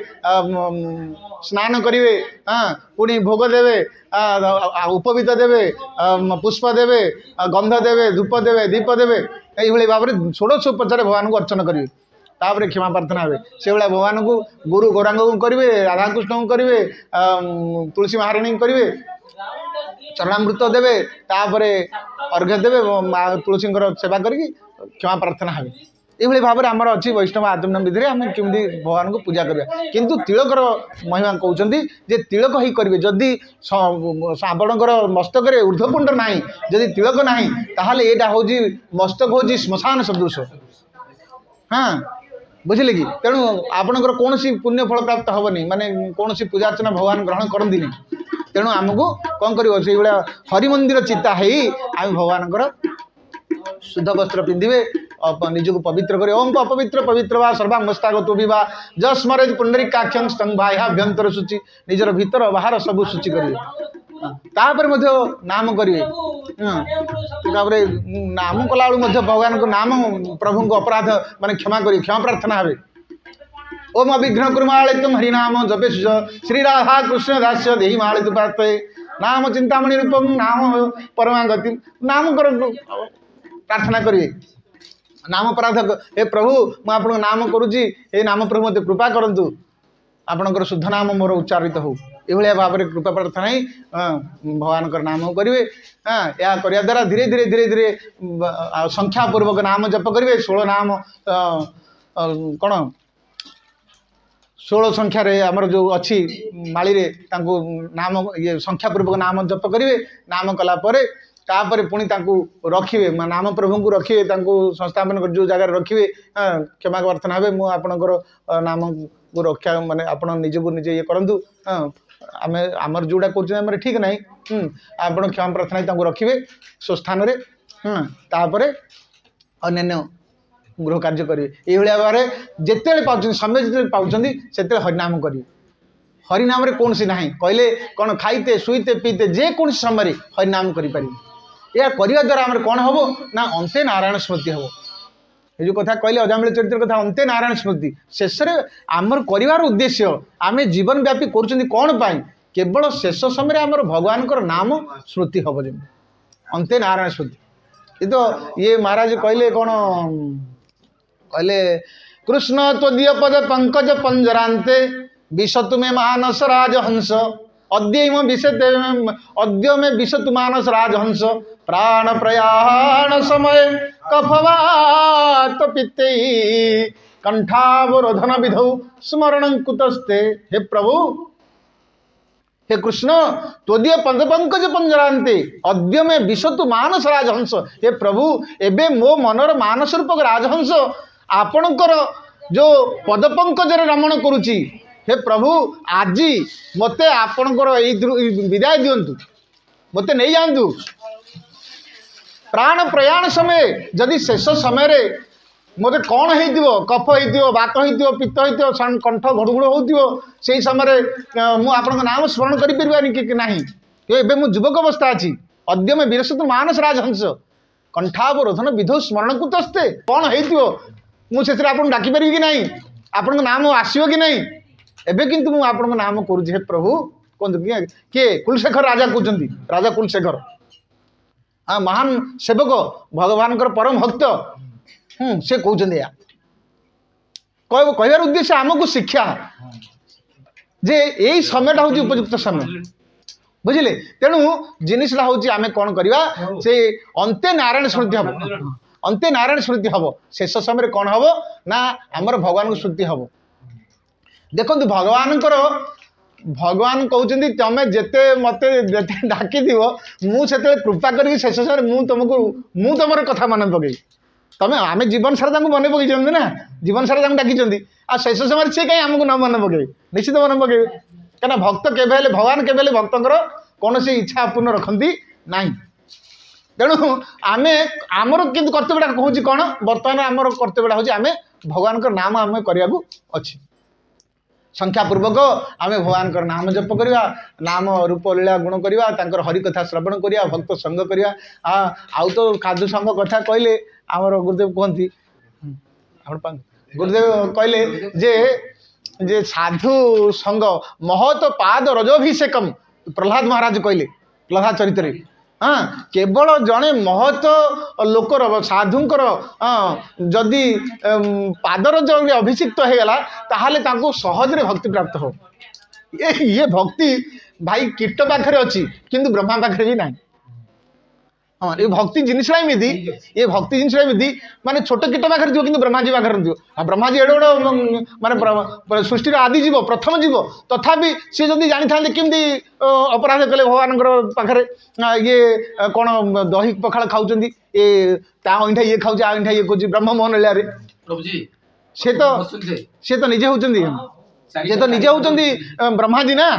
A: स्नान करेंगे हाँ पुणी भोग देवे उपवीत देवे पुष्प देवे गंध देवे धूप देवे दीप देवे ये भाव में षोडश उपचार भगवान को अर्चना करेंगे तापर क्षमा प्रार्थना हे से भाया भगवान को गुरु गौरांग को करेंगे राधाकृष्ण को करेंगे तुलसी महाराणी को करेंगे चरणामृत देवे तापर अर्घ्य देवे तुलसी सेवा करी क्षमा प्रार्थना हे ये भाव में आमर अच्छी वैष्णव आचमन विधि आम केमी भगवान को पूजा करवा किंतु तिलकर महिमा कहते जे तिलक ही करेंगे जदि आपणकर मस्तक ऊर्ध्वपुंड ना जदि तिलक ना ताहले यहाँ हूँ मस्तक हूँ श्मशान सदृश हाँ बुझिले कि तेणु आपणकर कौन पुण्य फल प्राप्त हेनी माने कौन पूजा अर्चना भगवान ग्रहण करती तेणु आमको कौन कर हरिमंदिर चिता है आम भगवान शुद्ध वस्त्र पिंधे निजक पवित्र करे ओम अपवित्र पवित्र वा सर्वांगस्तागतो भी जस्मरे पुंडरीकाक्षं स्तंग बाह्याभ्यंतर सूचि निजर भीतर बाहर सबू सूचि करेंगे तापर नाम करेंगे नाम कला भगवान को नाम प्रभु को अपराध माने क्षमा करेंगे क्षमा प्रार्थना हे ओम अभिघ्न कुर्मालितम हरिनाम जपेश श्री राधा कृष्ण दास्य देहि मालित प्रार्थ नाम चिंतामणि रूपम नाम परमागति नाम कर प्रार्थना करेंगे नाम अपराध हे प्रभु मुझे आप नाम करुच्ची ये नाम प्रभु मत कृपा करूँ आपणकर शुद्ध नाम मोर उच्चारित हो ये भाव में कृपा प्रार्थना ही भगवान नाम करेंगे हाँ या करने द्वारा धीरे धीरे धीरे धीरे संख्यापूर्वक नाम जप करेंगे 16 नाम कौन 16 संख्यार आमर जो अच्छी माली रे नाम ये संख्यापूर्वक नाम जप करेंगे नाम कलापर तापर पुणी रखिए नाम प्रभु को रखिए संस्थापन कर जो जगह रखिए क्षमा प्रार्थना हे मुझे आपणकर नाम को रक्षा माने आप निज को निजे ये करूँ आम आमर जोड़ा कर ठीक ना आप क्षमा प्रार्थना रखिए स्वस्थान तापर अन्य गृह कार्य करेंगे ये भाव में जिते पाँच समय जिते पाँच से हरिनाम करेंगे हरिनाम कौन सी ना कहले कौन खाईते शुईते पीते जेकोसी समय हरिनाम करें या करने द्वारा आम कौन हम ना अंते नारायण स्मृति हम ये जो कथा कहले अजामिल चरित्र कथा अंते नारायण स्मृति शेष आमर कर उद्देश्य आम जीवन व्यापी कर कौन पाई केवल शेष समय आमर भगवान नाम स्मृति हम जमी अंते नारायण स्मृति ये तो ये महाराज कहले कौन कहले कृष्ण त्वदीय पद पंकज पंजरांते विशतु में मानस राजहंस अद्य में विशतु मानस राजहंस प्राण प्रयाण समय कफवात पित्ते कंठावरोधन विधौ स्मरण कुतस्ते हे प्रभु हे कृष्ण त्वदीय पंकज पंजरांते अद्य में विशतु मानस राजहंस। हे प्रभु एबे मो मनर मानस रूपक राजहंस आपणकर जो पदपंकज रमण करुची। हे प्रभु आज मते आपणकर विदाय दिंतु, मते नहीं जातु। प्राण प्रयाण समय जदि शेष समय मत कौन हो कफ हो बात हो पित्त हो कंठ घुड़घुड़ हो से समय मुझे आपण नाम स्मरण करें कि ना एवं मु युवक अवस्था अच्छी अद्य में विरसतु मानस राजहंस कंठावरोधन विधो स्मरण कुतस्ते कौन हो मुझे डाकी पारि कि ना आपण नाम आसो कि नहीं एवं किंतु मुझे आपण नाम करुँचे। हे प्रभु कहते किए कुलशेखर राजा कहते राजा कुलशेखर हाँ महान सेवक भगवान परम भक्त से कहते या कहबार उद्देश्य आमको शिक्षा जे यही समयटा हूँ उपयुक्त समय बुझिले। तेणु जिनसा हूँ आम कौन करवा से अंते नारायण स्मृति हम अंते नारायण स्मृति हम शेष समय कौन हम ना आमर भगवान को स्मृति हम। देखो भगवान कहते तमें जिते मत डाकी मुझे कृपा कर शेष समय मुझे तुम कथा मन पकई तमें आम जीवन सारा मन पकई ना जीवन सारा डाकी आ शेष समय सी कहीं आमको न मन पकई निश्चित मन पकड़े क्या भक्त केवे भगवान केवे भक्तर कौन इच्छा पूर्ण रखती ना। तेणु आम आमर कि कर्तव्यटा कहूँ कौन बर्तमान आमर कर्तव्यटा हूँ आम भगवान नाम आम करने अच्छी संख्यापूर्वक आम भगवान नाम जप करवा नाम रूप लीला गुण करवा हरिकथा श्रवण करवा भक्त संग करवा आउ तो साधु संग कथा कहले आमर गुरुदेव कहती गुरुदेव कहले जे साधु संग महत पाद रजोभिषेकम प्रहलाद महाराज कहले प्रहलाद चरित्र हाँ केवल जड़े महत लोकर साधुंकर जदि पादरज अभिषिक्त होगला ताहले तांको सहजरे भक्ति प्राप्त हो। ये भक्ति भाई कीट पाखे अच्छी किंतु ब्रह्मा पाखे भी ना। हाँ ये भक्ति जिनसा एमती ये भक्ति जिनसा एमती माने छोट कीट पाखे थी कि ब्रह्माजी पाखे थो ब्रह्माजी एडे बड़ माने सृष्टि आदि जीव प्रथम जीव तथापि सी जब जानी था केमती अपराध कले भगवान पाखे ये कौन दही पखाड़ खाऊँ ये अईठा ये खाऊ अईठा ये कह ब्रह्म मोहन लीला से तो निजे होती ये तो निजे होती ब्रह्माजी ना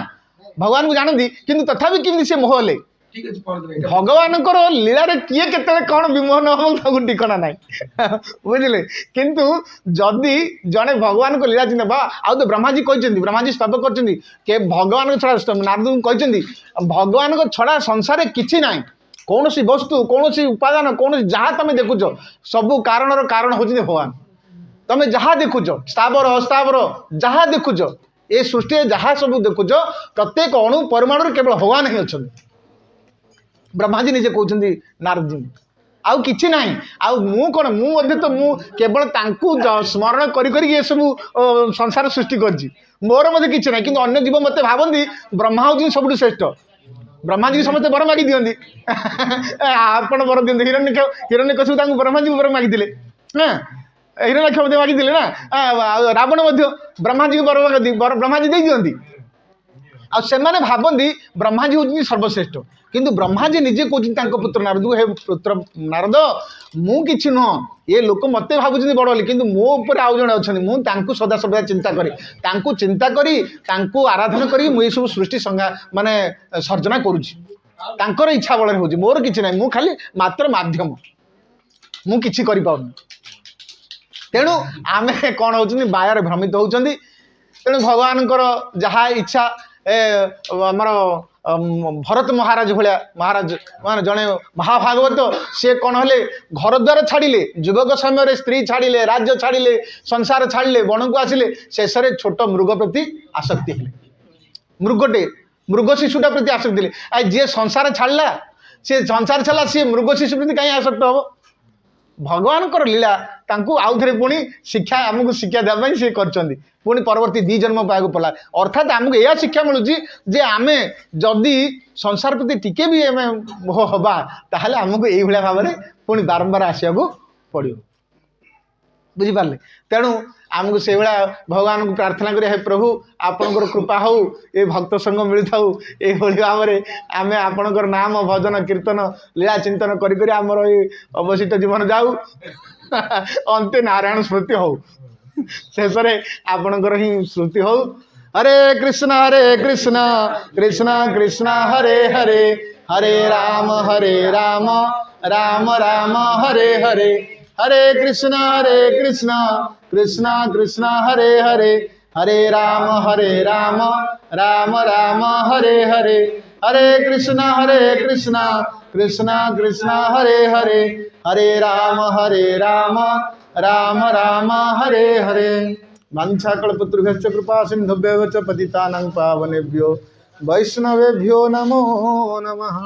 A: भगवान को जानती किंतु तथापि केमती से मोह ले भगवान लीला किए के कौन विमोहन हम ठिकना ना बुझे किंतु जदि जड़े भगवान को लीला चिंता आउ तो ब्रह्माजी कहते ब्रह्माजी स्तव कर भगवान छड़ा नारद कहते भगवान को छड़ा संसार किसी ना कौन सी वस्तु कौन सी उपादान कौन जहाँ तुम देखुच सबू कारण कारण हूँ भगवान तुम जहाँ देखुच स्थावर अस्तावर जहाँ देखुच ये सृष्टि जहाँ सब देखुच प्रत्येक अणु परमाणु केवल भगवान ही अच्छा ब्रह्माजी निजे कहते नारद जी आउ कि ना आउ कौन मुझे तो मु केवल स्मरण करी सब संसार सृष्टि कर मोर मत कि ना कि अन्य जीव मत भावती ब्रह्मा हूँ सब श्रेष्ठ ब्रह्माजी की समस्त बर मागी दिखती आपण बर दिखते हिरण्यकशिपु ब्रह्माजी बर मागी हाँ हिरण्यक्ष मागी ना रावण ब्रह्माजी को बर ब्रह्माजी दे दिखती आने भावती ब्रह्माजी हूँ सर्वश्रेष्ठ किंतु ब्रह्माजी निजे कहते पुत्र नारद हे पुत्र नारद मु कि नुह ये लोक मत भावुँ बड़ बोली किंतु मो उपर आउ जड़े अच्छा मुझे सदा सर्वदा चिंता करी चिंता करी आराधना करी मुझे सब सृष्टि संज्ञा माने सर्जना करुँच इच्छा बल हो मोर कि ना मु खाली मात्र माध्यम मु कि तेणु आम कौन हो बायार भ्रमित होती तेणु भगवान जहाँ इच्छा आमर भरत महाराज भाया महाराज मान जड़े महाभागवत सी कौन हेले घर द्वार छाड़िले युवक समय स्त्री छाड़िले राज्य छाड़िले संसार छाड़िले वन को आसिले शेष छोट मृग प्रति आसक्ति हेले मृगटे मृग शिशुटा प्रति आसक्ति हेले जी संसार छाड़ा सी संसार छाड़ा सी मृग शिशु प्रति कहीं आसक्त हम भगवान लीला आउ थे पुणी शिक्षा आमको शिक्षा देवाई सी कर पुणी परवर्ती 2 जन्म पाया पड़ा अर्थात आमको यह शिक्षा मिलूँ जे आम जदि संसार प्रति टिके भी आम मोह हवा ताहले आमको यही भाव में पुणी बारंबार आसवा पड़ो बुझिपारे तेणु आमको से भाया भगवान को प्रार्थना करिया हे प्रभु आपणकर कृपा हो ये भक्त संग मिल था ये भाव में आम आपणकर नाम भजन कीर्तन लीला चिंतन करी आमर ये अवशिष्ट जीवन जाऊ अंते नारायण स्मृति हो शेष आपणकर ही स्मृति हो। हरे कृष्ण कृष्ण कृष्ण हरे हरे हरे राम राम राम हरे हरे हरे कृष्ण कृष्ण कृष्ण हरे हरे हरे राम राम राम हरे हरे हरे कृष्ण कृष्ण कृष्ण हरे हरे हरे राम राम हरे हरे। वाञ्छाकल्पतरुभ्यश्च कृपा सिन्धुभ्यो च पतितानां पावनेभ्यो वैष्णवेभ्यो नमो नमः।